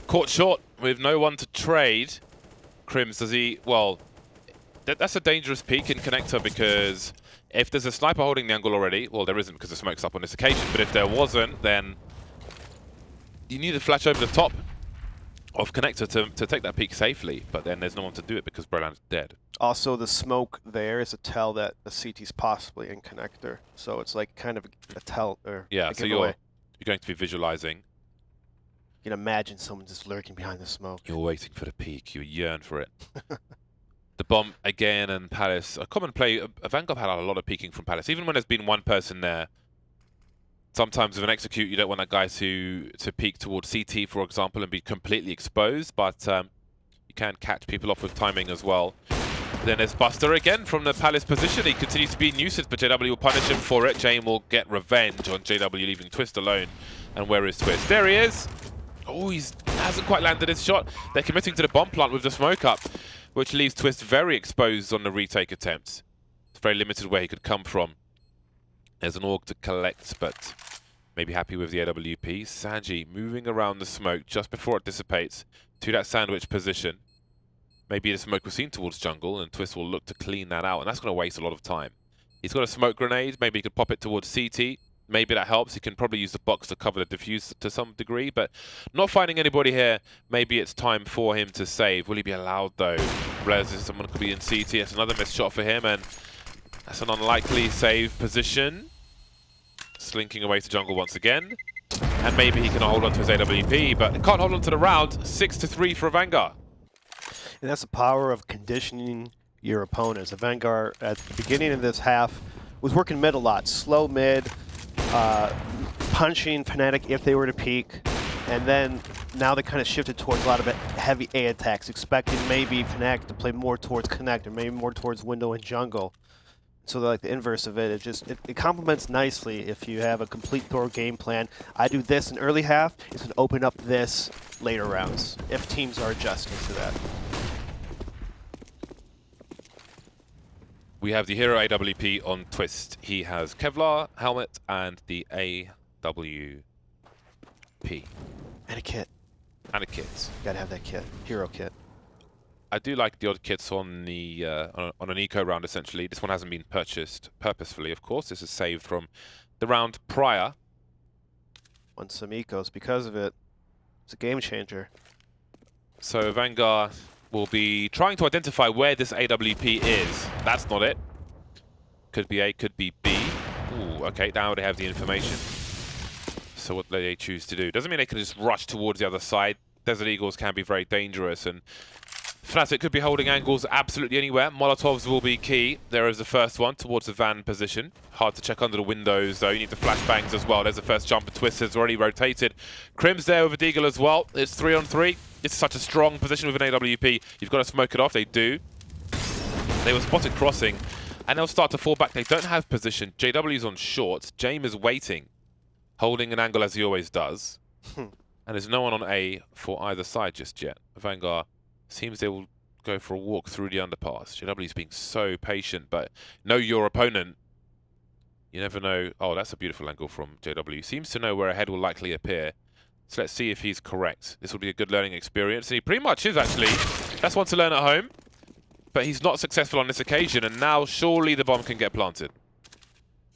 Caught short with no one to trade. Crims, does he... Well, that's a dangerous peek in connector, because if there's a sniper holding the angle already, well, there isn't because the smoke's up on this occasion, but if there wasn't, then you need to flash over the top of connector to take that peek safely, but then there's no one to do it because Brolan's dead. Also, the smoke there is a tell that the CT's possibly in connector. So it's like kind of a tell or Yeah, a so giveaway. you're going to be visualizing. You can imagine someone just lurking behind the smoke. You're waiting for the peak. You yearn for it. The bomb again, and Palace. A common play. Avangar had a lot of peeking from Palace. Even when there's been one person there, sometimes with an execute, you don't want that guy to peek towards CT, for example, and be completely exposed. But you can catch people off with timing as well. Then there's Buster again from the Palace position. He continues to be a nuisance, but JW will punish him for it. Jane will get revenge on JW, leaving Twist alone. And where is Twist? There he is. Oh, he hasn't quite landed his shot. They're committing to the bomb plant with the smoke up, which leaves Twist very exposed on the retake attempts. It's very limited where he could come from. There's an org to collect, but maybe happy with the AWP. Sanji moving around the smoke just before it dissipates to that sandwich position. Maybe the smoke was seen towards jungle, and Twist will look to clean that out, and that's going to waste a lot of time. He's got a smoke grenade. Maybe he could pop it towards CT. Maybe that helps. He can probably use the box to cover the diffuse to some degree, but not finding anybody here. Maybe it's time for him to save. Will he be allowed, though? Realizes someone could be in CT. That's another missed shot for him, and that's an unlikely save position. Slinking away to jungle once again. And maybe he can hold on to his AWP, but can't hold on to the round. 6-3 for Avangar. And that's the power of conditioning your opponents. Avangar, at the beginning of this half, was working mid a lot. Slow mid, punching Fnatic if they were to peak. And then now they kind of shifted towards a lot of heavy A attacks, expecting maybe Fnatic to play more towards connect or maybe more towards window and jungle. So like the inverse of it, it complements nicely if you have a complete thorough game plan. I do this in early half, it's going to open up this later rounds, if teams are adjusting to that. We have the hero AWP on Twist. He has Kevlar, helmet, and the AWP. And a kit. And a kit. Gotta have that kit. Hero kit. I do like the odd kits on the on an eco round, essentially. This one hasn't been purchased purposefully, of course. This is saved from the round prior. Won some ecos because of it. It's a game changer. So Avangar will be trying to identify where this AWP is. That's not it. Could be A, could be B. Ooh, okay, now they have the information. So what do they choose to do? Doesn't mean they can just rush towards the other side. Desert Eagles can be very dangerous, and Fnatic could be holding angles absolutely anywhere. Molotovs will be key. There is the first one towards the van position. Hard to check under the windows, though. You need the flashbangs as well. There's the first jumper. Twist has already rotated. Crim's there with a Deagle as well. It's 3-on-3. It's such a strong position with an AWP. You've got to smoke it off. They do. They were spotted crossing, and they'll start to fall back. They don't have position. JW's on short. James is waiting, holding an angle as he always does. And there's no one on A for either side just yet. Avangar seems they will go for a walk through the underpass. JW's being so patient, but know your opponent. You never know. Oh, that's a beautiful angle from JW. Seems to know where a head will likely appear. So let's see if he's correct. This will be a good learning experience. And he pretty much is, actually. That's one to learn at home. But he's not successful on this occasion. And now surely the bomb can get planted.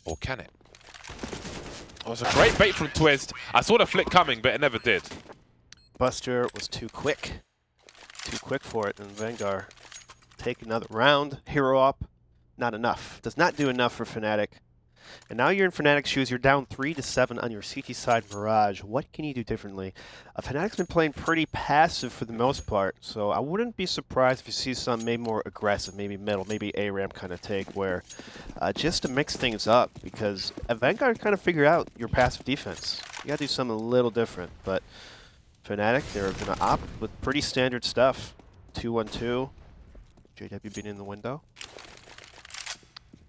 Or can it? Oh, it's a great bait from Twist. I saw the flick coming, but it never did. Buster was too quick. Too quick for it, and Avangar take another round. Hero up, not enough. Does not do enough for Fnatic. And now you're in Fnatic's shoes. You're down 3-7 on your CT side Mirage. What can you do differently? Fnatic's been playing pretty passive for the most part, so I wouldn't be surprised if you see some maybe more aggressive, maybe middle, maybe A-ramp kind of take where just to mix things up, because Avangar kind of figured out your passive defense. You got to do something a little different, but Fnatic, they're going to opt with pretty standard stuff. 2-1-2. JW being in the window.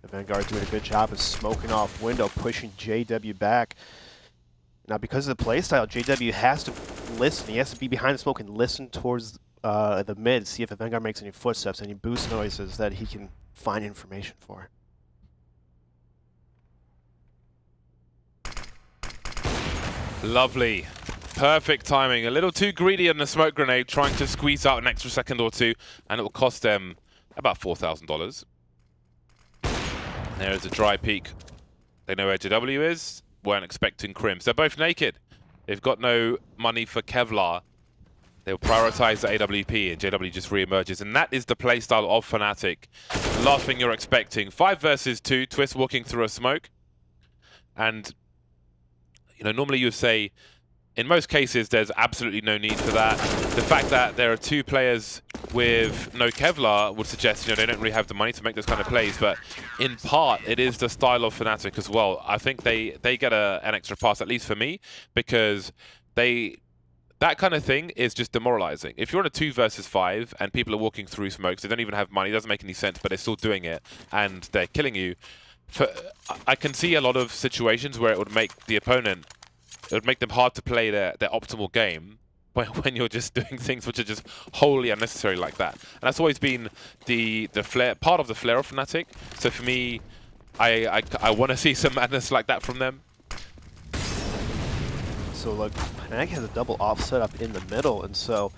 Avangar doing a good job of smoking off window, pushing JW back. Now, because of the playstyle, JW has to listen. He has to be behind the smoke and listen towards the mid, see if Avangar makes any footsteps, any boost noises that he can find information for. Lovely. Perfect timing. A little too greedy on the smoke grenade, trying to squeeze out an extra second or two, and it will cost them about $4,000. There is a dry peek. They know where JW is. Weren't expecting Crims. They're both naked. They've got no money for Kevlar. They'll prioritize the AWP, and JW just re-emerges. And that is the playstyle of Fnatic. The last thing you're expecting. 5 versus 2, Twist walking through a smoke. And, you know, normally you would say, in most cases, there's absolutely no need for that. The fact that there are 2 players with no Kevlar would suggest, you know, they don't really have the money to make those kind of plays. But in part, it is the style of Fnatic as well. I think they get an extra pass, at least for me, because that kind of thing is just demoralizing. If you're on a 2 versus 5 and people are walking through smokes, they don't even have money, it doesn't make any sense, but they're still doing it, and they're killing you. I can see a lot of situations where it would make the opponent, it would make them hard to play their optimal game when you're just doing things which are just wholly unnecessary like that. And that's always been the flair, part of the flair of Fnatic. So for me, I want to see some madness like that from them. So look, Fnatic has a double off setup in the middle, and so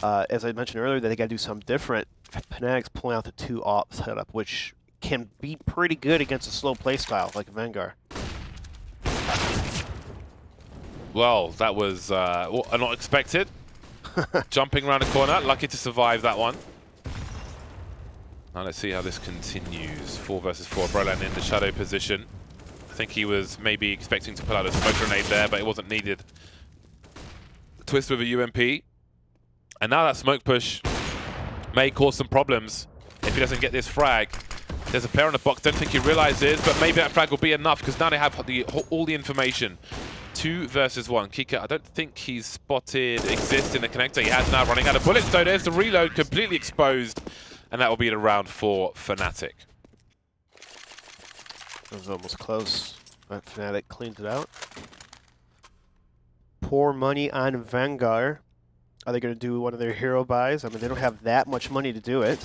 as I mentioned earlier, that they got to do something different. Fnatic's pulling out the 2 off setup, which can be pretty good against a slow playstyle like Avangar. Well, that was not expected. Jumping around a corner, lucky to survive that one. Now let's see how this continues. 4 versus 4, Brolan in the shadow position. I think he was maybe expecting to pull out a smoke grenade there, but it wasn't needed. Twist with a UMP. And now that smoke push may cause some problems if he doesn't get this frag. There's a player on the box, don't think he realizes, but maybe that frag will be enough because now they have all the information. 2 versus 1. Kika, I don't think he's spotted exist in the connector. He has now running out of bullets, though. There's the reload, completely exposed. And that will be the round for Fnatic. That was almost close, but Fnatic cleans it out. Pour money on Avangar. Are they going to do one of their hero buys? I mean, they don't have that much money to do it.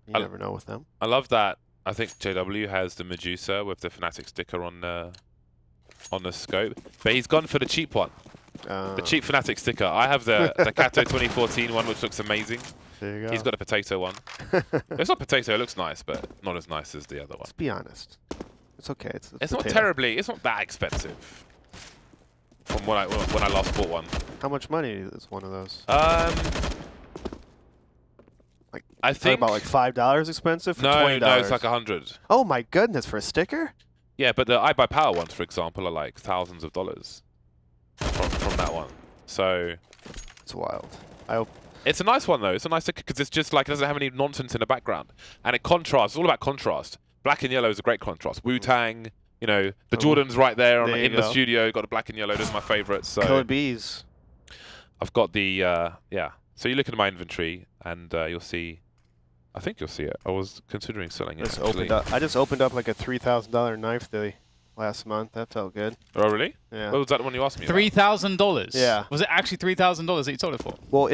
You never know with them. I love that. I think JW has the Medusa with the Fnatic sticker on the scope, but he's gone for the cheap one. The cheap Fnatic sticker. I have the Kato 2014 one, which looks amazing. There you go. He's got a potato one. It's not potato, it looks nice, but not as nice as the other one. Let's be honest. It's okay. It's not terribly, it's not that expensive. From when I last bought one. How much money is one of those? Like, I think about like $5 expensive for $20. No, it's like 100. Oh my goodness, for a sticker? Yeah, but the iBuyPower ones, for example, are like thousands of dollars from that one. So it's wild. It's a nice one though. It's a nice sticker because it's just like it doesn't have any nonsense in the background, and it contrasts. It's all about contrast. Black and yellow is a great contrast. Wu-Tang, you know, the Jordan's right there in the studio. Got the black and yellow. Those are my favorites. So Killer Bees. I've got the yeah. So you look into my inventory and you'll see. I think you'll see it. I was considering selling it. I just opened up like a $3,000 knife last month. That felt good. Oh really? Yeah. What was that one you asked me? $3,000. Yeah. Was it actually $3,000 that you sold it for? Well,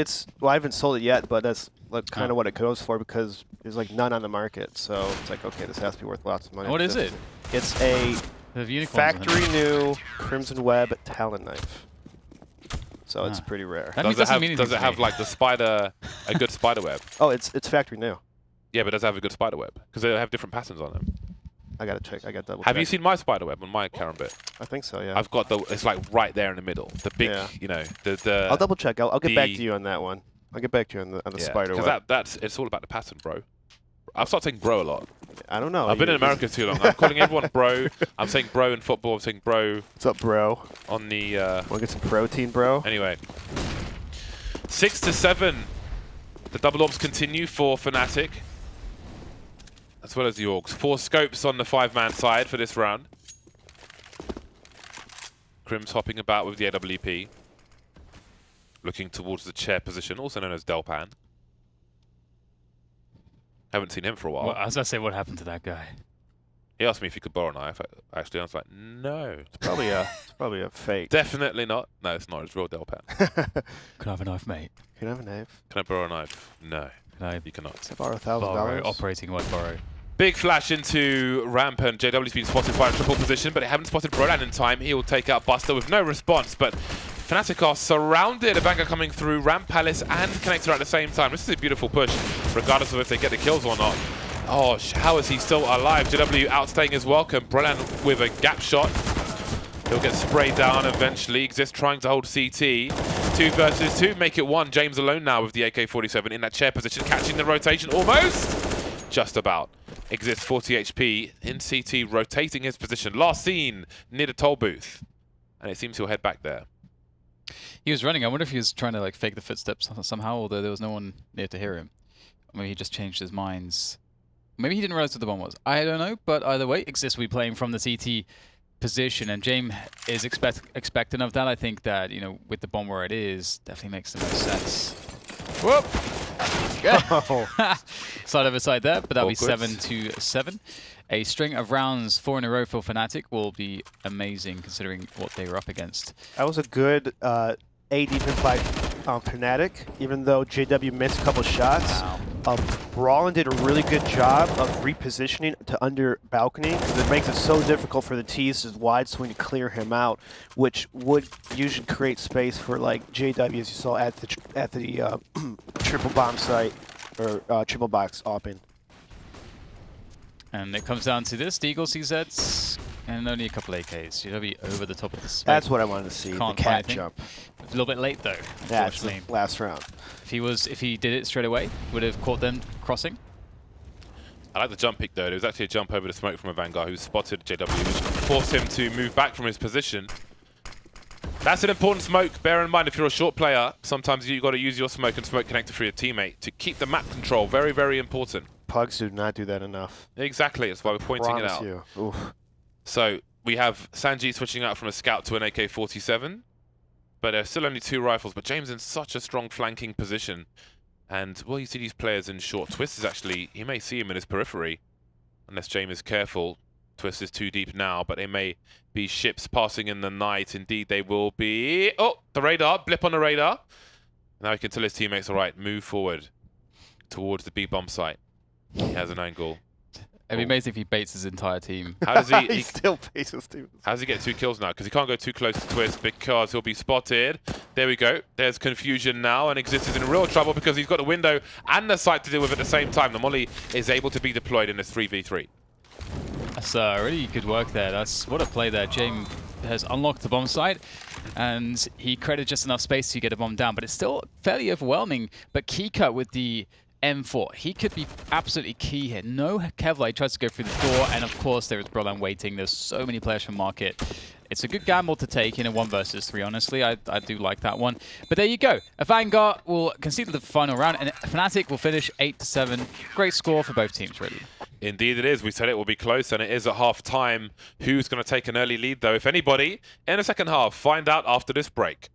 I haven't sold it yet, but that's like kind of what it goes for because there's like none on the market. So it's like, okay, this has to be worth lots of money. What is it? It's a factory new Crimson Web Talon knife. So it's pretty rare. Does it have like the spider, a good spider web? Oh, it's factory new. Yeah, but does it have a good spider web? Because they have different patterns on them. I gotta check. I got double. Have you seen my spider web on my Karambit? I think so. Yeah. I've got it's like right there in the middle. The big, you know, the. I'll double check. I'll get back to you on that one. I'll get back to you on the spider web. Because it's all about the pattern, bro. I've started saying bro a lot. I don't know. I've been in America too long. I'm calling everyone bro. I'm saying bro in football. I'm saying bro. What's up, bro? On the. Want to get some protein, bro? Anyway. 6-7. The double orbs continue for Fnatic. As well as the Orgs. 4 scopes on the 5-man side for this round. Crim's hopping about with the AWP. Looking towards the chair position, also known as Delpan. Haven't seen him for a while. Well, as I say, what happened to that guy? He asked me if he could borrow a knife. Actually, I was like, no. It's probably a fake. Definitely not. No, it's not. It's real Delpan. Can I have a knife, mate? Can I have a knife? Can I borrow a knife? No. You cannot. Can I borrow $1,000? Operating word borrow. Big flash into Ramp, and JW's been spotted by a triple position, but they haven't spotted Brolan in time. He will take out Buster with no response, but Fnatic are surrounded. Avangar coming through, Ramp, Palace, and Connector at the same time. This is a beautiful push, regardless of if they get the kills or not. Oh, how is he still alive? JW outstaying his welcome. Brolan with a gap shot. He'll get sprayed down eventually. Exist trying to hold CT. It's 2 versus 2. Make it 1. James alone now with the AK-47 in that chair position, catching the rotation almost. Just about. Exists 40 HP in CT, rotating his position. Last seen near the toll booth. And it seems he'll head back there. He was running. I wonder if he was trying to like fake the footsteps somehow, although there was no one near to hear him. Or maybe he just changed his minds. Maybe he didn't realize what the bomb was. I don't know, but either way, Exist will be playing from the CT position, and James is expecting of that. I think that, you know, with the bomb where it is, definitely makes the most sense. Whoop! Side over side there, but that'll be 7-7. A string of rounds 4 in a row for Fnatic will be amazing considering what they were up against. That was a good A defense by Fnatic, even though JW missed a couple shots. Wow. Brawlin did a really good job of repositioning to under balcony, because it makes it so difficult for the T's wide swing to clear him out, which would usually create space for like JW, as you saw at the triple bomb site or triple box open. And it comes down to this: Deagle, CZs, and only a couple AKs. JW over the top of the space. That's what I wanted to see. Can't the cat find jump. A little bit late though. That's the Unfortunately, last round. if he did it straight away, would have caught them crossing. I like the jump pick though. There was actually a jump over the smoke from Avangar who spotted JW, which forced him to move back from his position. That's an important smoke. Bear in mind, if you're a short player, sometimes you've got to use your smoke and smoke connector for your teammate to keep the map control. Very, very important. Pugs do not do that enough. Exactly. That's why we're pointing it Promise out. you. Oof. So we have Sanji switching out from a scout to an AK-47, but there's still only 2 rifles. But James in such a strong flanking position, and well, you see these players in short. Twist is actually, you may see him in his periphery, unless James is careful. Twist is too deep now, but they may be ships passing in the night. Indeed, they will be. Oh, the radar, blip on the radar. Now he can tell his teammates, all right, move forward towards the B bomb site. He has an angle. It'd be amazing if he baits his entire team. How does he? He still faces Stevens. How does he get 2 kills now? Because he can't go too close to Twist because he'll be spotted. There we go. There's confusion now, and Exist is in real trouble because he's got the window and the site to deal with at the same time. The molly is able to be deployed in this 3v3. That's really good work there. That's what a play there. James has unlocked the bomb site, and he created just enough space to get a bomb down, but it's still fairly overwhelming. But Kika with the M4, he could be absolutely key here. No Kevlar, he tries to go through the door, and of course there is Brolan waiting. There's so many players from market. It's a good gamble to take in a 1 versus 3, honestly. I do like that one. But there you go. Avangar will concede the final round, and Fnatic will finish 8-7. Great score for both teams, really. Indeed it is. We said it will be close, and it is at half-time. Who's going to take an early lead, though, if anybody, in the second half? Find out after this break.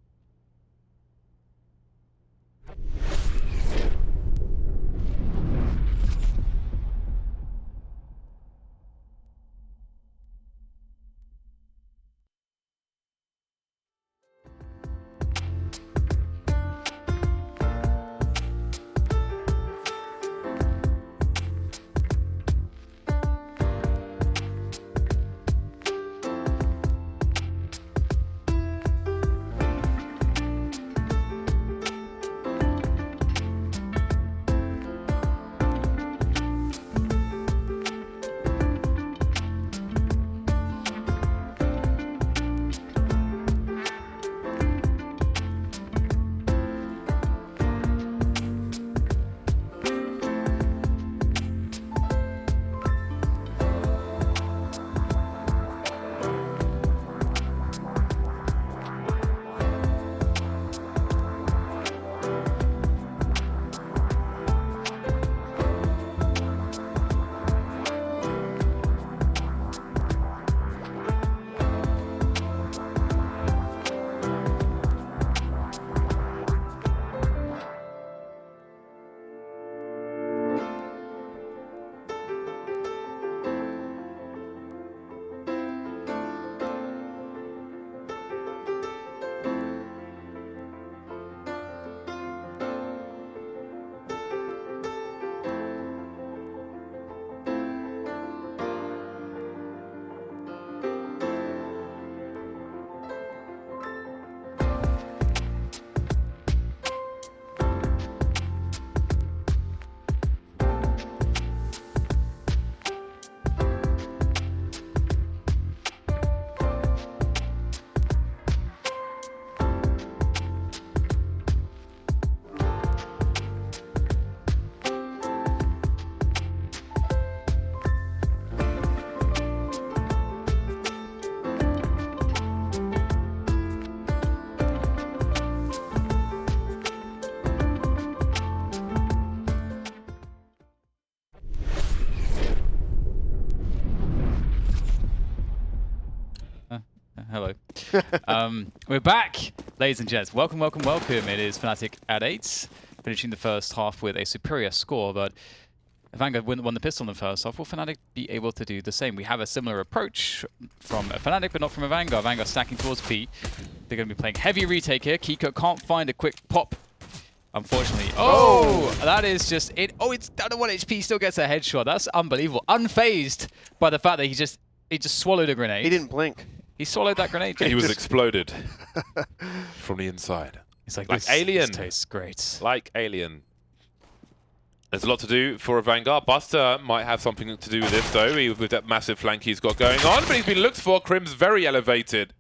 Hello. We're back, ladies and gents. Welcome, welcome, welcome. It is Fnatic at 8, finishing the first half with a superior score, but Avangar won the pistol in the first half. Will Fnatic be able to do the same? We have a similar approach from Fnatic, but not from Avangar. Avangar stacking towards P. They're going to be playing heavy retake here. Kiko can't find a quick pop, unfortunately. Oh, that is just it. Oh, it's down to 1 HP. Still gets a headshot. That's unbelievable. Unfazed by the fact that he just swallowed a grenade. He didn't blink. He swallowed that grenade. He was exploded from the inside. It's like Like this, Alien. This tastes great. Like Alien. There's a lot to do for Avangar. Buster might have something to do with this, though, with that massive flank he's got going on. But he's been looked for. Crim's very elevated.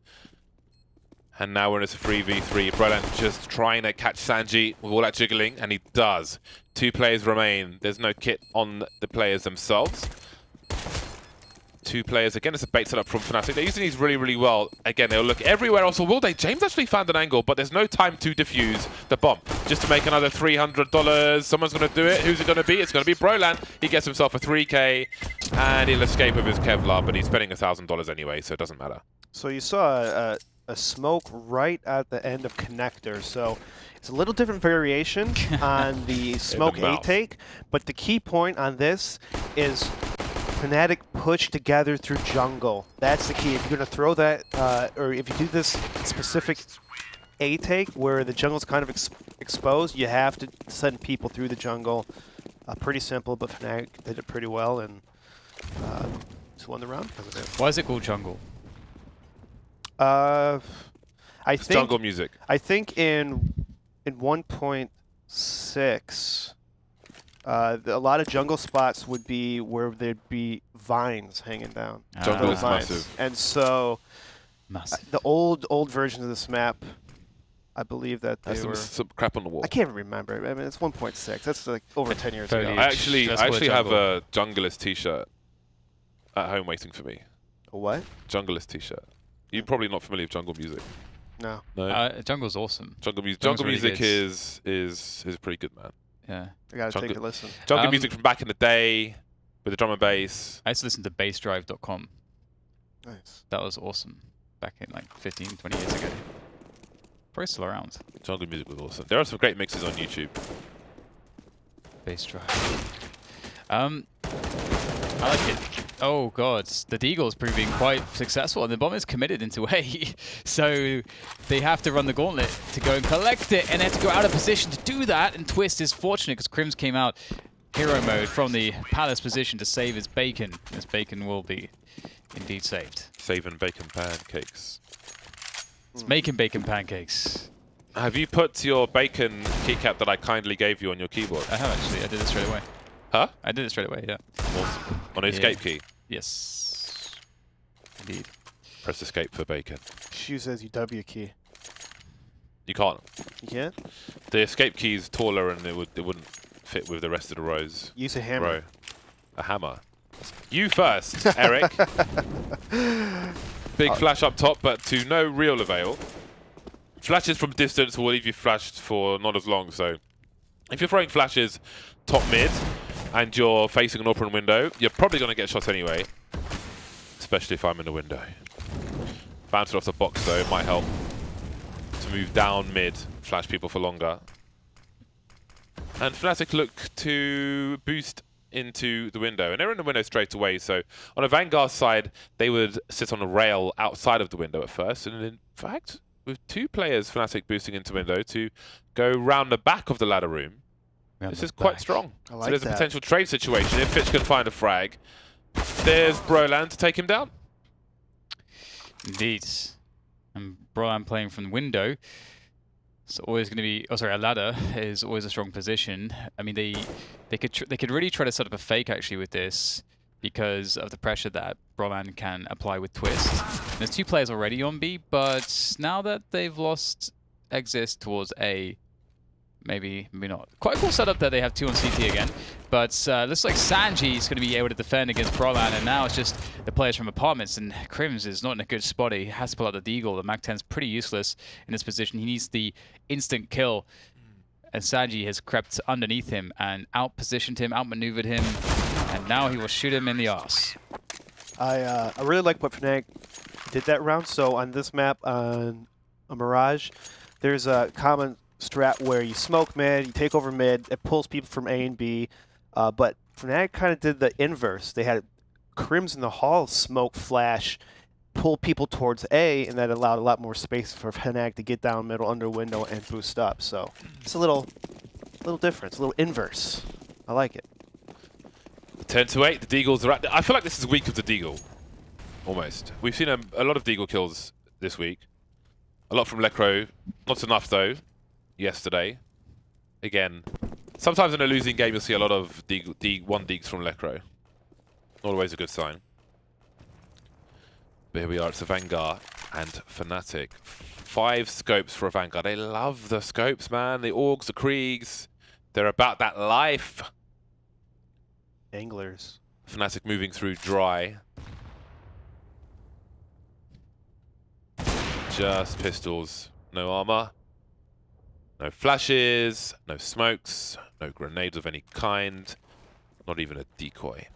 And now we're in a 3v3. Broland just trying to catch Sanji with all that jiggling, and he does. 2 players remain. There's no kit on the players themselves. 2 players. Again, it's a bait setup from Fnatic. They're using these really, really well. Again, they'll look everywhere else. Or will they? James actually found an angle, but there's no time to defuse the bomb. Just to make another $300. Someone's going to do it. Who's it going to be? It's going to be Broland. He gets himself a 3K, and he'll escape with his Kevlar, but he's spending $1,000 anyway, so it doesn't matter. So you saw a smoke right at the end of connector. So it's a little different variation on the smoke mouth. take, but the key point on this is Fnatic push together through jungle. That's the key. If you're going to throw that, or if you do this specific A take where the jungle's kind of exposed, you have to send people through the jungle. Pretty simple, but Fnatic did it pretty well and just won the round because of it. Why is it called jungle? I It's think jungle music. I think in 1.6, a lot of jungle spots would be where there'd be vines hanging down. Jungle is Vines. massive. And so Massive. the old versions of this map, I believe that they There's were. some crap on the wall. I can't remember. I mean, it's 1.6. That's like over 10 years ago. Foliage. I actually That's called have jungle. a Junglist t-shirt at home waiting for me. A what? Junglist t-shirt. You're probably not familiar with jungle music. No. No. Jungle's awesome. Jungle music. Jungle's Jungle really music good. is pretty good, man. Yeah. I gotta Jungle- take a listen. Jungle music from back in the day with the drum and bass. I used to listen to bassdrive.com. Nice. That was awesome. Back in like 15, 20 years ago. Probably still around. Jungle music was awesome. There are some great mixes on YouTube. Bassdrive. I like it. Oh god, the Deagle's proving quite successful, and the bomb is committed into A. So they have to run the gauntlet to go and collect it, and they have to go out of position to do that. And Twist is fortunate because Crims came out hero mode from the palace position to save his bacon. His bacon will be indeed saved. Saving bacon pancakes. It's making bacon pancakes. Have you put your bacon keycap that I kindly gave you on your keyboard? I have actually. I did it straight away. Huh? I did it straight away. Yeah. Awesome. On the escape key. Yes. Indeed. Press escape for bacon. Shu says you W key. You can't. You can't? The escape key is taller and it wouldn't fit with the rest of the rows. Use a hammer. Row. A hammer. You first, Eric. Big flash up top, but to no real avail. Flashes from distance will leave you flashed for not as long, so if you're throwing flashes top mid and you're facing an open window, you're probably going to get shots anyway, especially if I'm in the window. Bounce it off the box though, it might help to move down mid, flash people for longer. And Fnatic look to boost into the window, and they're in the window straight away, so on a Vanguard side, they would sit on a rail outside of the window at first, and in fact, with 2 players, Fnatic boosting into window to go round the back of the ladder room, this is quite strong. I So like there's a that. potential trade situation if Fitch can find a frag. There's Broland to take him down. Indeed. And Brian playing from the window. It's always going to be. Oh, sorry, a ladder is always a strong position. I mean, they could really try to set up a fake actually with this because of the pressure that Broland can apply with Twist. And there's 2 players already on B, but now that they've lost Exist towards A, maybe not. Quite a cool setup that they have 2 on CT again. But looks like Sanji is going to be able to defend against Broland, and now it's just the players from apartments, and Crims is not in a good spot. He has to pull out the Deagle. The Mac-10's pretty useless in this position. He needs the instant kill. And Sanji has crept underneath him and out-positioned him, out-maneuvered him, and now he will shoot him in the arse. I really like what Fnatic did that round. So on this map, on a Mirage, there's a common strat where you smoke mid, you take over mid, it pulls people from A and B, but Fnatic kind of did the inverse. They had Crimson the Hall smoke flash, pull people towards A, and that allowed a lot more space for Fnatic to get down middle under window and boost up. So it's a little difference, a little inverse. I like it. 10-8, the Deagles are I feel like this is week of the Deagle, almost. We've seen a lot of Deagle kills this week. A lot from Lecro, not enough though, yesterday. Again, sometimes in a losing game you'll see a lot of one Deags from Lecro. Not always a good sign. But here we are, it's Avangar and Fnatic. 5 scopes for Avangar. They love the scopes, man. The Orgs, the Kriegs, they're about that life. Anglers. Fnatic moving through dry. Just pistols, no armor, no flashes, no smokes, no grenades of any kind, not even a decoy.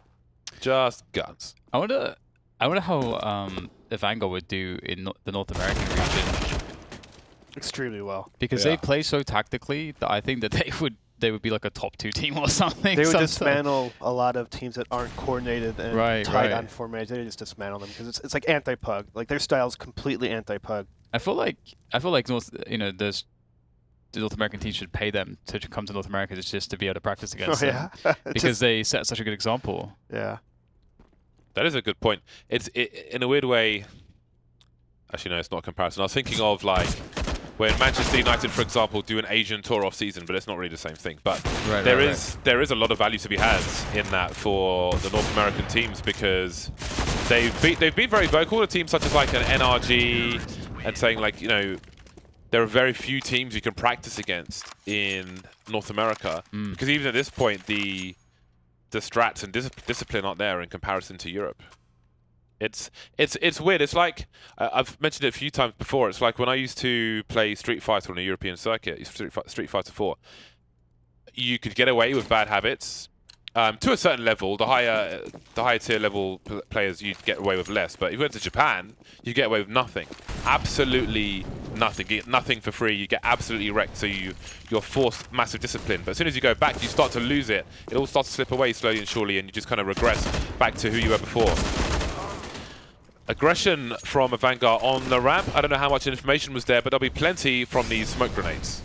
Just guns. I wonder how Avangar would do in the North American region. Extremely well. Because they play so tactically that I think that they would be like a top 2 team or something. They would dismantle a lot of teams that aren't coordinated and tight on formation. They just dismantle them because it's like anti-pug. Like their style is completely anti-pug. I feel like the North American team should pay them to come to North America just to be able to practice against them. Because they set such a good example. Yeah. That is a good point. It's in a weird way. Actually, no, it's not a comparison. I was thinking of like when Manchester United, for example, do an Asian tour off season, but it's not really the same thing. But there is a lot of value to be had in that for the North American teams because they've been very vocal to teams such as like an NRG and saying like, you know, there are very few teams you can practice against in North America because even at this point the strats and discipline aren't there in comparison to Europe. It's weird. It's like I've mentioned it a few times before. It's like when I used to play Street Fighter on a European circuit, Street Fighter 4. You could get away with bad habits to a certain level. The higher tier level players you'd get away with less. But if you went to Japan, you get away with nothing. Absolutely nothing. You get nothing for free. You get absolutely wrecked. So you're forced massive discipline. But as soon as you go back, you start to lose it. It all starts to slip away slowly and surely, and you just kind of regress back to who you were before. Aggression from Avangar on the ramp. I don't know how much information was there, but there'll be plenty from these smoke grenades.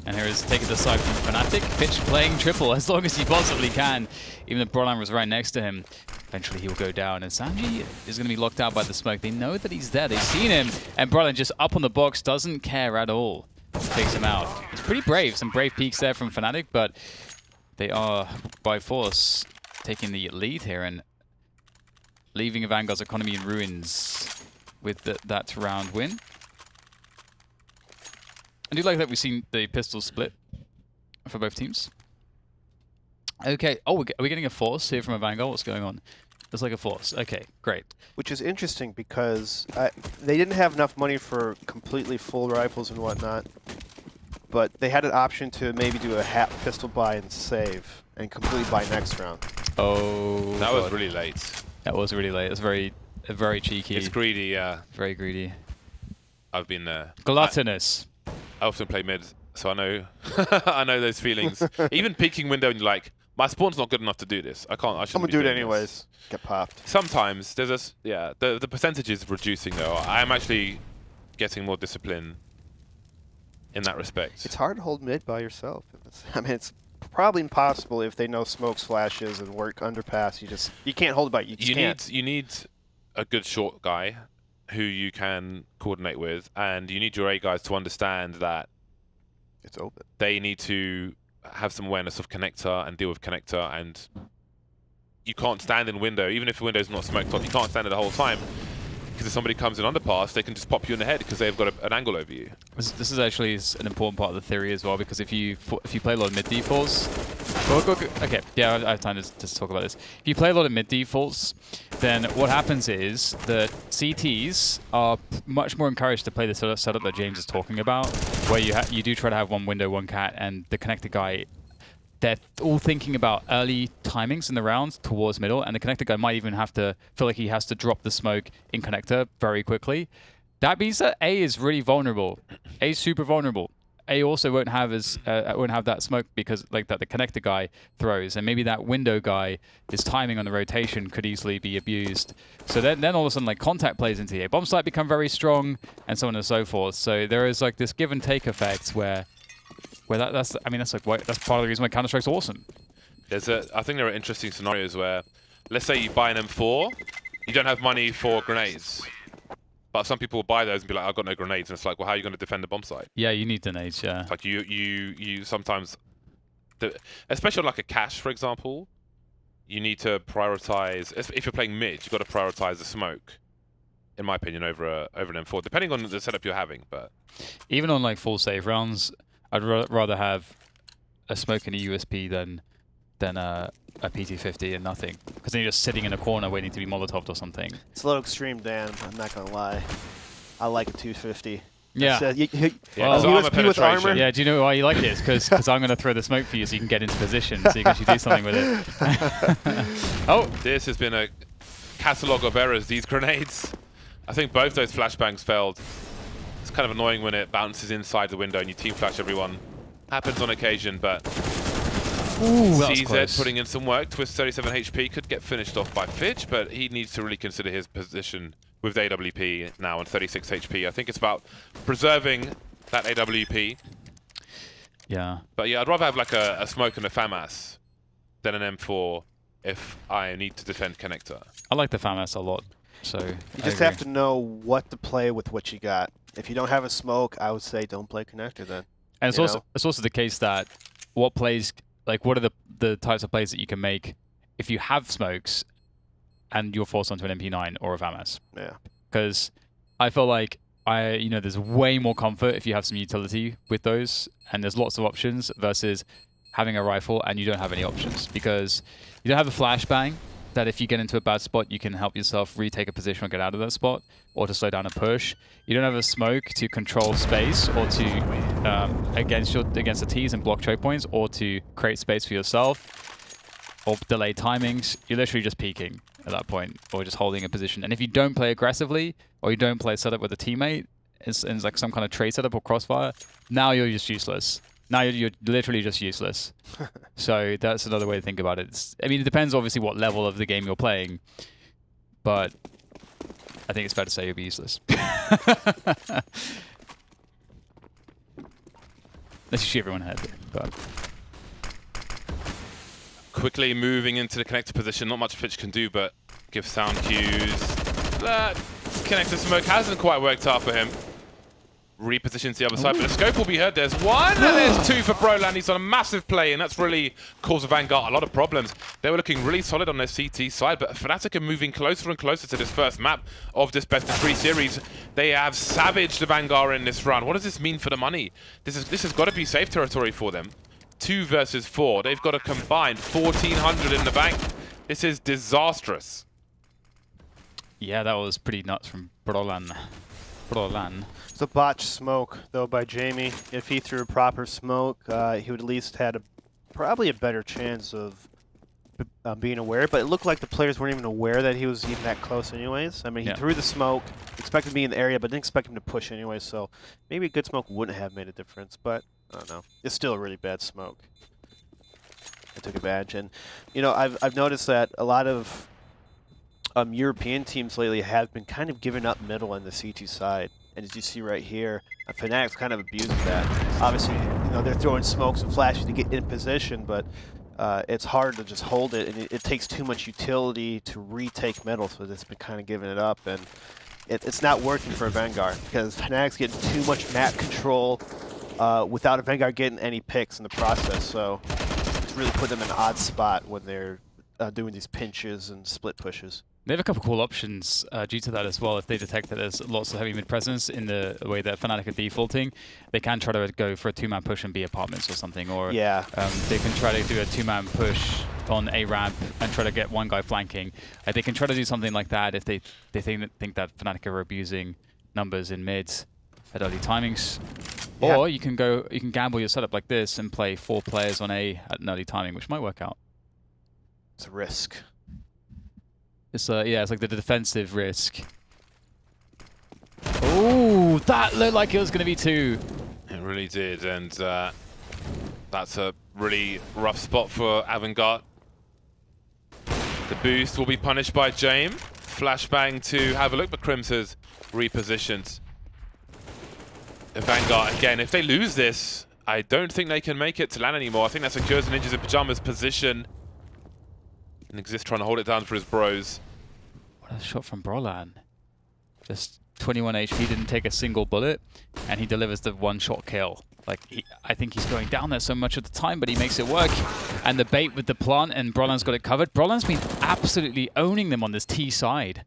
And here is taking the side from Fnatic. Pitch playing triple as long as he possibly can. Even if Broadline was right next to him. Eventually he will go down. And Sanji is going to be locked out by the smoke. They know that he's there. They've seen him. And Broadline just up on the box. Doesn't care at all. Takes him out. It's pretty brave. Some brave peeks there from Fnatic. But they are, by force, taking the lead here. And leaving Avangar's economy in ruins with that round win. I do like that we've seen the pistols split for both teams. Okay. Oh, are we getting a force here from Avangar? What's going on? There's like a force. Okay, great. Which is interesting because they didn't have enough money for completely full rifles and whatnot, but they had an option to maybe do a half pistol buy and save and completely buy next round. Oh, that was really late. That was really late. It's very cheeky. It's greedy, yeah. Very greedy. I've been there. Gluttonous. I often play mid, so I know I know those feelings. Even peeking window and you're like, my spawn's not good enough to do this. I shouldn't I'm gonna do it anyways. This. Get popped. Sometimes there's the percentage is reducing though. I am actually getting more discipline in that respect. It's hard to hold mid by yourself. I mean, it's probably impossible if they know smokes, flashes, and work underpass. You can't hold it by you need a good short guy who you can coordinate with, and you need your A guys to understand that it's open. They need to have some awareness of connector and deal with connector, and you can't stand in window, even if the window's not smoked off, you can't stand it the whole time. Because if somebody comes in underpass, they can just pop you in the head because they've got an angle over you. This is actually an important part of the theory as well, because if you play a lot of mid defaults, okay, yeah, I have time to talk about this. If you play a lot of mid defaults, then what happens is that CTs are much more encouraged to play the sort of setup that James is talking about, where you do try to have one window, one cat, and the connector guy they're all thinking about early timings in the round towards middle, and the connector guy might even have to feel like he has to drop the smoke in connector very quickly. That means that A is really vulnerable. A is super vulnerable. A also won't have that smoke because like that the connector guy throws, and maybe that window guy, his timing on the rotation could easily be abused. So then all of a sudden like contact plays into A. Bomb site become very strong, and so on and so forth. So there is like this give and take effect where that's part of the reason why Counter-Strike's awesome. I think there are interesting scenarios where, let's say you buy an M4, you don't have money for grenades. But some people will buy those and be like, I've got no grenades. And it's like, well, how are you going to defend the bomb site? Yeah, you need grenades, yeah. It's like you sometimes, especially on like a cache, for example, you need to prioritize. If you're playing mid, you've got to prioritize the smoke, in my opinion, over an M4, depending on the setup you're having. But even on like full save rounds, I'd rather have a smoke and a USP than a PT50 and nothing, because then you're just sitting in a corner waiting to be Molotoved or something. It's a little extreme, Dan. I'm not gonna lie. I like a 250. Yeah. So USP with armor. Yeah. Do you know why you like it? Because I'm going to throw the smoke for you so you can get into position, so you can actually do something with it. Oh, this has been a catalogue of errors. These grenades. I think both those flashbangs failed. It's kind of annoying when it bounces inside the window and you team flash everyone. Happens on occasion, but. Ooh, that was CZ close. putting in some work. Twist 37 HP could get finished off by Fidge, but he needs to really consider his position with AWP now on 36 HP. I think it's about preserving that AWP. Yeah. But yeah, I'd rather have like a smoke and a FAMAS than an M4 if I need to defend connector. I like the FAMAS a lot. So You just have to know what to play with what you got. If you don't have a smoke, I would say don't play connector then. And it's also the case that what plays, like what are the types of plays that you can make if you have smokes and you're forced onto an MP9 or a FAMAS. Yeah. Because I feel like there's way more comfort if you have some utility with those, and there's lots of options versus having a rifle and you don't have any options, because you don't have a flashbang that if you get into a bad spot you can help yourself retake a position or get out of that spot, or to slow down a push. You don't have a smoke to control space or to against the T's and block choke points, or to create space for yourself or delay timings. You're literally just peeking at that point, or just holding a position. And if you don't play aggressively, or you don't play a setup with a teammate, it's like some kind of trade setup or crossfire, now you're just useless. Now you're literally just useless. So that's another way to think about it. I mean, it depends obviously what level of the game you're playing, but I think it's fair to say you'll be useless. Unless you shoot everyone ahead. But Quickly moving into the connector position. Not much Fitch can do, but give sound cues. That connector smoke hasn't quite worked out for him. Repositions the other side, but the scope will be heard. There's one, and there's two for Broland. He's on a massive play, and that's really caused Avangar a lot of problems. They were looking really solid on their CT side, but Fnatic are moving closer and closer to this first map of this best-of-3 series. They have savaged Avangar in this run. What does this mean for the money? This has got to be safe territory for them. 2 versus 4. They've got a combined 1,400 in the bank. This is disastrous. yeah, that was pretty nuts from Broland. It's a botched smoke, though, by Jamie. If he threw a proper smoke, he would at least had probably a better chance of being aware. But it looked like the players weren't even aware that he was even that close anyways. I mean, he threw the smoke, expected to be in the area, but didn't expect him to push anyways. So maybe a good smoke wouldn't have made a difference. But I don't know. It's still a really bad smoke. I took advantage. And, I've noticed that a lot of European teams lately have been kind of giving up middle on the CT side. And as you see right here, Fnatic's kind of abusing that. Obviously, they're throwing smokes and flashes to get in position, but it's hard to just hold it, and it takes too much utility to retake middle, so it's been kind of giving it up, and it's not working for Avangar, because Fnatic's getting too much map control without Avangar getting any picks in the process, so it's really put them in an odd spot when they're doing these pinches and split pushes. They have a couple cool options due to that as well. If they detect that there's lots of heavy mid presence in the way that Fnatic are defaulting, they can try to go for a 2-man push and B apartments or something, or they can try to do a 2-man push on a ramp and try to get one guy flanking. They can try to do something like that if they think that Fnatic are abusing numbers in mids at early timings. Yeah. Or you can gamble your setup like this and play 4 players on A at an early timing, which might work out. It's a risk. It's yeah, it's like the defensive risk. Oh, that looked like it was going to be 2. It really did, and that's a really rough spot for Avangar. The boost will be punished by James. Flashbang to have a look, but Crims has repositioned. Avangar, again, if they lose this, I don't think they can make it to land anymore. I think that secures the Ninjas in Pyjamas position. And Exist trying to hold it down for his bros. What a shot from Brolan. Just 21 HP, didn't take a single bullet, and he delivers the 1-shot kill. Like, I think he's going down there so much at the time, but he makes it work. And the bait with the plant, and Brolan's got it covered. Brolan's been absolutely owning them on this T side.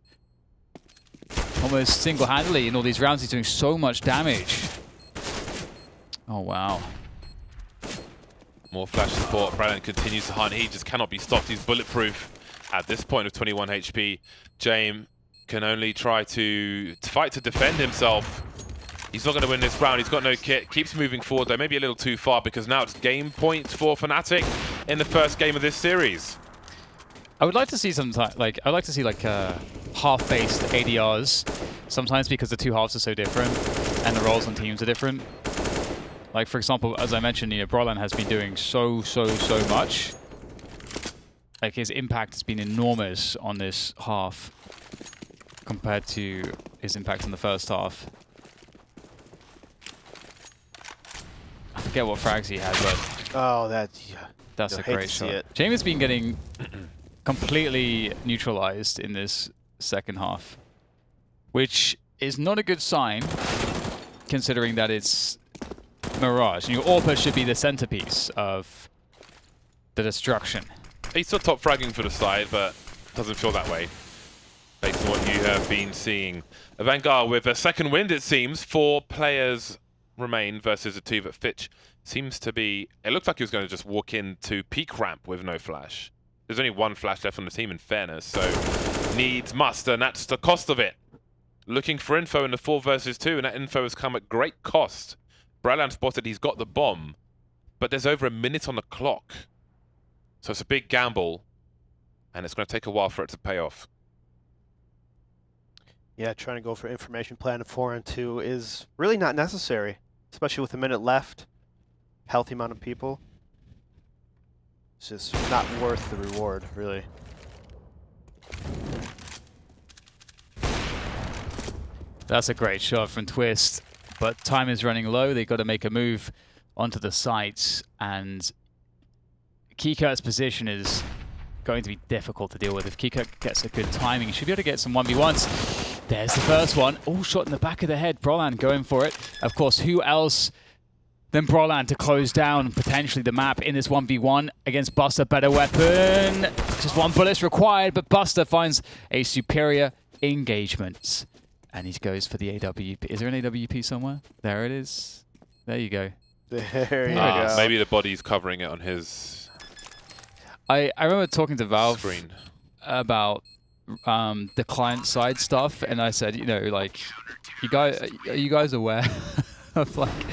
Almost single-handedly in all these rounds, he's doing so much damage. Oh, wow. More flash support. Brolan continues to hunt. He just cannot be stopped. He's bulletproof at this point with 21 HP. James can only try to fight to defend himself. He's not going to win this round. He's got no kit. Keeps moving forward, though. Maybe a little too far, because now it's game points for Fnatic in the first game of this series. I would like to see half-based ADRs, sometimes because the 2 halves are so different and the roles on teams are different. Like, for example, as I mentioned, Brolan has been doing so much. Like, his impact has been enormous on this half compared to his impact in the first half. I forget what frags he had, but Oh, that's a hate great to see shot. it. James has been getting completely neutralized in this second half, which is not a good sign, considering that it's Mirage. And your AWPer should be the centerpiece of the destruction. He's still top fragging for the side, but doesn't feel that way based on what you have been seeing. Avangar with a second wind, it seems. 4 players remain versus the 2, but Fitch seems to be... It looks like he was going to just walk into peak ramp with no flash. There's only 1 flash left on the team, in fairness, so needs must, and that's the cost of it. Looking for info in the 4 versus 2, and that info has come at great cost. Brolan spotted he's got the bomb, but there's over a minute on the clock. So it's a big gamble, and it's going to take a while for it to pay off. Yeah, trying to go for information plan of 4 and 2 is really not necessary, especially with a minute left. Healthy amount of people. It's just not worth the reward, really. That's a great shot from Twist, but time is running low. They've got to make a move onto the sites, and Keycurt's position is going to be difficult to deal with. If Keycurt gets a good timing, he should be able to get some 1v1s. There's the first one. Oh, shot in the back of the head. Brolan going for it. Of course, who else than Brolan to close down potentially the map in this 1v1 against Buster? Better weapon. Just 1 bullet's required, but Buster finds a superior engagement. And he goes for the AWP. Is there an AWP somewhere? There it is. There you go. There you go. Maybe the body's covering it on his I remember talking to Valve screen about the client side stuff, and I said, like, are you guys aware of like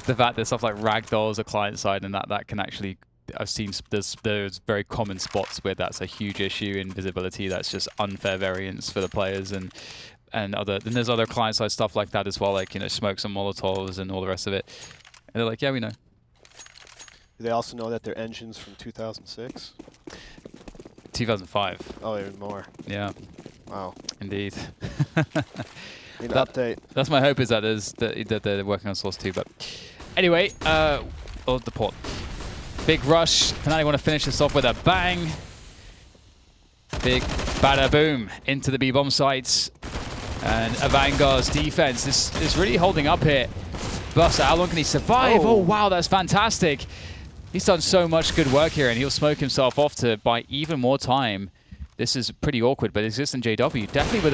the fact that stuff like ragdolls are client side, and that can actually, I've seen there's very common spots where that's a huge issue in visibility. That's just unfair variance for the players, and then there's other client side stuff like that as well, like smokes and molotovs and all the rest of it. And they're like, yeah, we know. Do they also know that their engine's from 2006? 2005. Oh, even more. Yeah. Wow. Indeed. Need an update. That's my hope, is that they're working on Source 2. But anyway, the port. Big rush. Fnatic want to finish this off with a bang. Big bada boom into the B-bomb sites. And Avangar's defense is really holding up here. Buster, how long can he survive? Oh, wow, that's fantastic. He's done so much good work here, and he'll smoke himself off to buy even more time. This is pretty awkward, but Exist and JW definitely with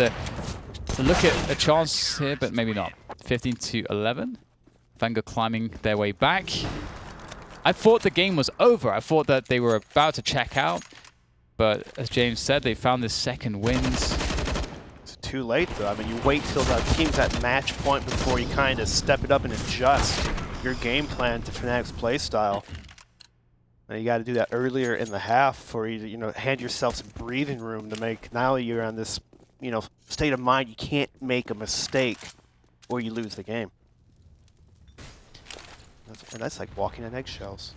a look at a chance here, but maybe not. 15 to 11. Avangar climbing their way back. I thought the game was over. I thought that they were about to check out, but as James said, they found this second wind. It's a too late, though. I mean, you wait till the team's at match point before you kind of step it up and adjust your game plan to Fnatic's playstyle. And you got to do that earlier in the half for you to, you know, hand yourself some breathing room to make. Now you're on this, you know, state of mind. You can't make a mistake or you lose the game. And that's like walking on eggshells.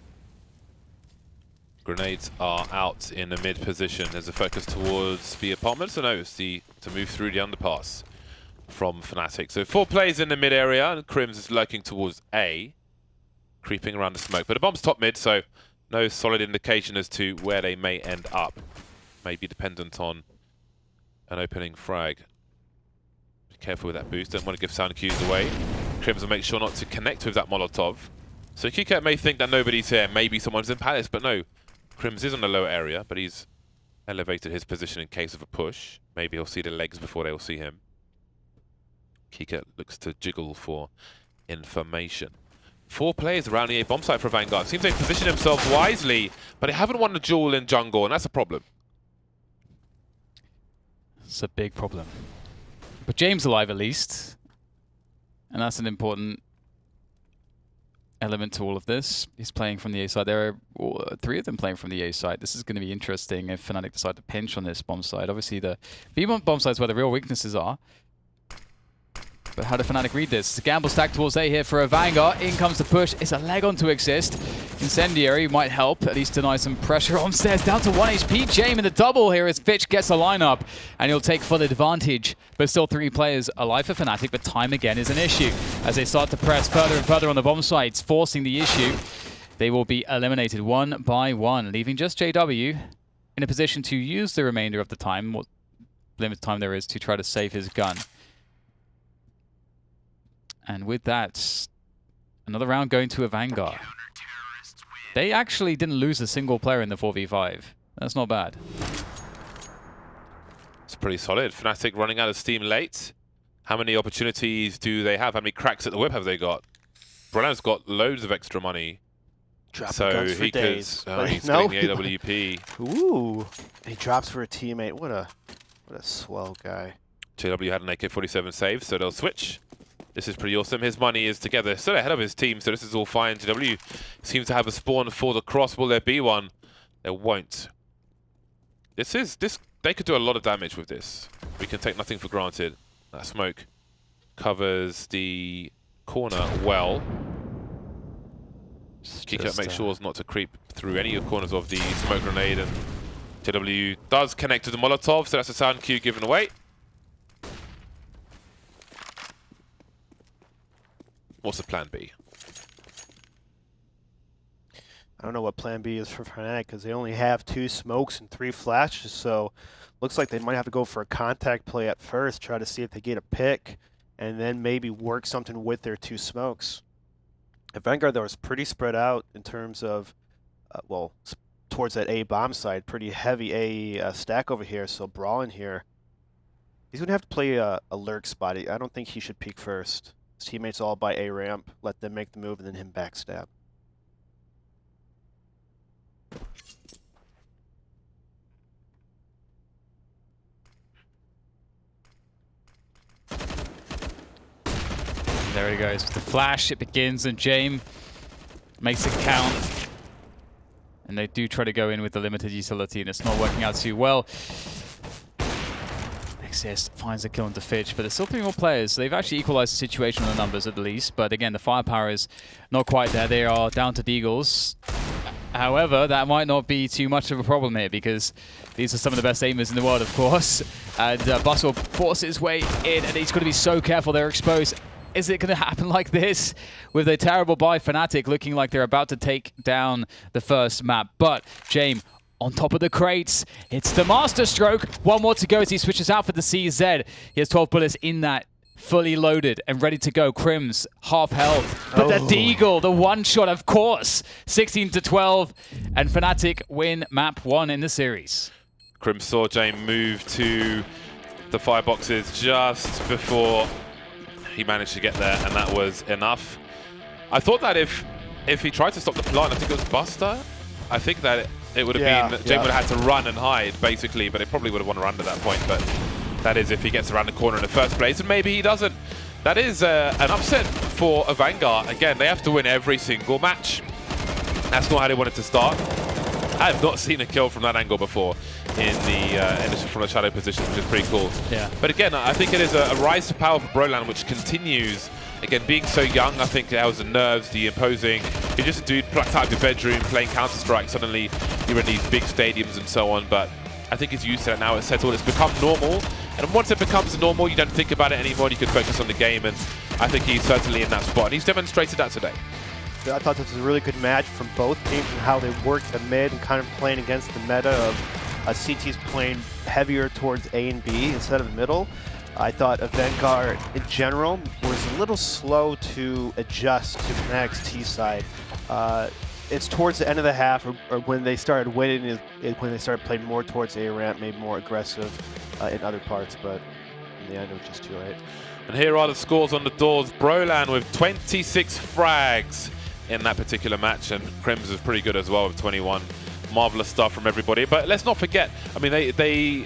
Grenades are out in the mid position. There's a focus towards the apartments. So no, it's to move through the underpass from Fnatic. So 4 players in the mid area, and Crims is lurking towards A, creeping around the smoke. But the bomb's top mid, so no solid indication as to where they may end up. May be dependent on an opening frag. Be careful with that boost. Don't want to give sound cues away. Crims will make sure not to connect with that Molotov. So Kiket may think that nobody's here. Maybe someone's in Palace, but no. Crims is on the lower area, but he's elevated his position in case of a push. Maybe he'll see the legs before they'll see him. Kiket looks to jiggle for information. 4 players around the A bomb site for Avangar. Seems they've positioned themselves wisely, but they haven't won the duel in jungle, and that's a problem. It's a big problem. But James alive at least. And that's an important element to all of this. He's playing from the A side. There are 3 of them playing from the A side. This is going to be interesting if Fnatic decide to pinch on this bomb side. Obviously the B bomb side is where the real weaknesses are. But how do Fnatic read this? It's a gamble stack towards A here for Avangar. In comes the push. It's a leg on to exist. Incendiary might help, at least deny some pressure on stairs. Down to 1 HP. Jame in the double here as Fitch gets a lineup. And he'll take full advantage. But still 3 players alive for Fnatic, but time again is an issue. As they start to press further and further on the bomb sites, forcing the issue. They will be eliminated 1 by 1, leaving just JW in a position to use the remainder of the time, what limited time there is, to try to save his gun. And with that, another round going to Avangar. They actually didn't lose a single player in the 4v5. That's not bad. It's pretty solid. Fnatic running out of steam late. How many opportunities do they have? How many cracks at the whip have they got? Brunner's got loads of extra money. Dropping so guns for he days. could, he's getting the AWP. Ooh, he drops for a teammate. What a swell guy. JW had an AK-47 save, so they'll switch. This is pretty awesome. His money is together, still ahead of his team, so this is all fine. JW seems to have a spawn for the cross. Will there be one? There won't. They could do a lot of damage with this. We can take nothing for granted. That smoke covers the corner well. Kiket makes sure not to creep through any of the corners of the smoke grenade, and JW does connect to the Molotov, so that's a sound cue given away. What's the plan B? I don't know what plan B is for Fnatic because they only have 2 smokes and 3 flashes, so looks like they might have to go for a contact play at first, try to see if they get a pick, and then maybe work something with their 2 smokes. Avangar, though, is pretty spread out in terms of, well, towards that A bomb side, pretty heavy A stack over here, so Brawl in here. He's going to have to play a lurk spot. I don't think he should peek first. His teammates all by A ramp, let them make the move, and then him backstab. There he goes with the flash. It begins, and Jame makes it count. And they do try to go in with the limited utility, and it's not working out too well. ECS finds a kill into Fitch, but there's still 3 more players. So they've actually equalized the situation on the numbers at least, but again, the firepower is not quite there. They are down to Deagles. However, that might not be too much of a problem here because these are some of the best aimers in the world, of course. And Bus will force his way in, and he's got to be so careful. They're exposed. Is it going to happen like this with a terrible buy Fnatic looking like they're about to take down the first map? But Jame on top of the crates. It's the master stroke. 1 more to go as he switches out for the CZ. He has 12 bullets in that, fully loaded and ready to go. Crims, half health. But the Deagle, the one shot, of course. 16-12, and Fnatic win map 1 in the series. Crims saw Jame move to the fireboxes just before he managed to get there, and that was enough. I thought that if he tried to stop the plant, I think it was Buster. I think that it would have been, Jame would have had to run and hide, basically, but it probably would have won a run at that point. But That is if he gets around the corner in the first place, and maybe he doesn't. That is an upset for Avangar. Again, they have to win every single match. That's not how they wanted to start. I have not seen a kill from that angle before from the shadow position, which is pretty cool. Yeah. But again, I think it is a rise to power for Brolan, which continues. Again, being so young, I think that was the nerves, the imposing. You're just a dude plucked out of your bedroom playing Counter-Strike. Suddenly, you're in these big stadiums and so on. But I think he's used to that now. It's settled. It's become normal. And once it becomes normal, you don't think about it anymore. And you can focus on the game. And I think he's certainly in that spot. And he's demonstrated that today. I thought this was a really good match from both teams and how they worked the mid and kind of playing against the meta of CT's playing heavier towards A and B instead of the middle. I thought Avangar in general was a little slow to adjust to Fnatic's T side. It's towards the end of the half or when they started winning, when they started playing more towards A ramp, maybe more aggressive in other parts, but in the end it was just too late. And here are the scores on the doors. Brolan with 26 frags in that particular match, and Crims is pretty good as well with 21. Marvelous stuff from everybody. But let's not forget, I mean, they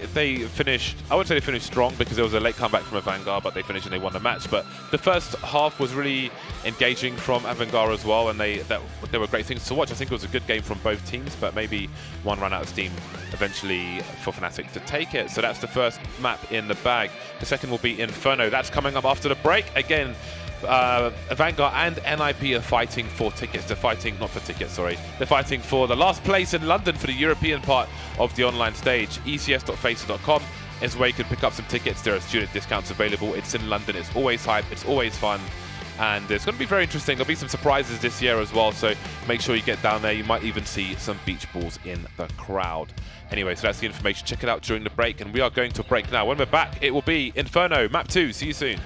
finished, I would say they finished strong because there was a late comeback from Avangar, but they finished and they won the match. But the first half was really engaging from Avangar as well, and there were great things to watch. I think it was a good game from both teams, but maybe one ran out of steam eventually for Fnatic to take it. So that's the first map in the bag. The second will be Inferno. That's coming up after the break. Again, Avangar and NIP are fighting for tickets. They're fighting, not for tickets, sorry. They're fighting for the last place in London for the European part of the online stage. ECS.facer.com is where you can pick up some tickets. There are student discounts available. It's in London. It's always hype. It's always fun. And it's going to be very interesting. There'll be some surprises this year as well, so make sure you get down there. You might even see some beach balls in the crowd. Anyway, so that's the information. Check it out during the break, and we are going to a break now. When we're back, it will be Inferno, Map 2. See you soon.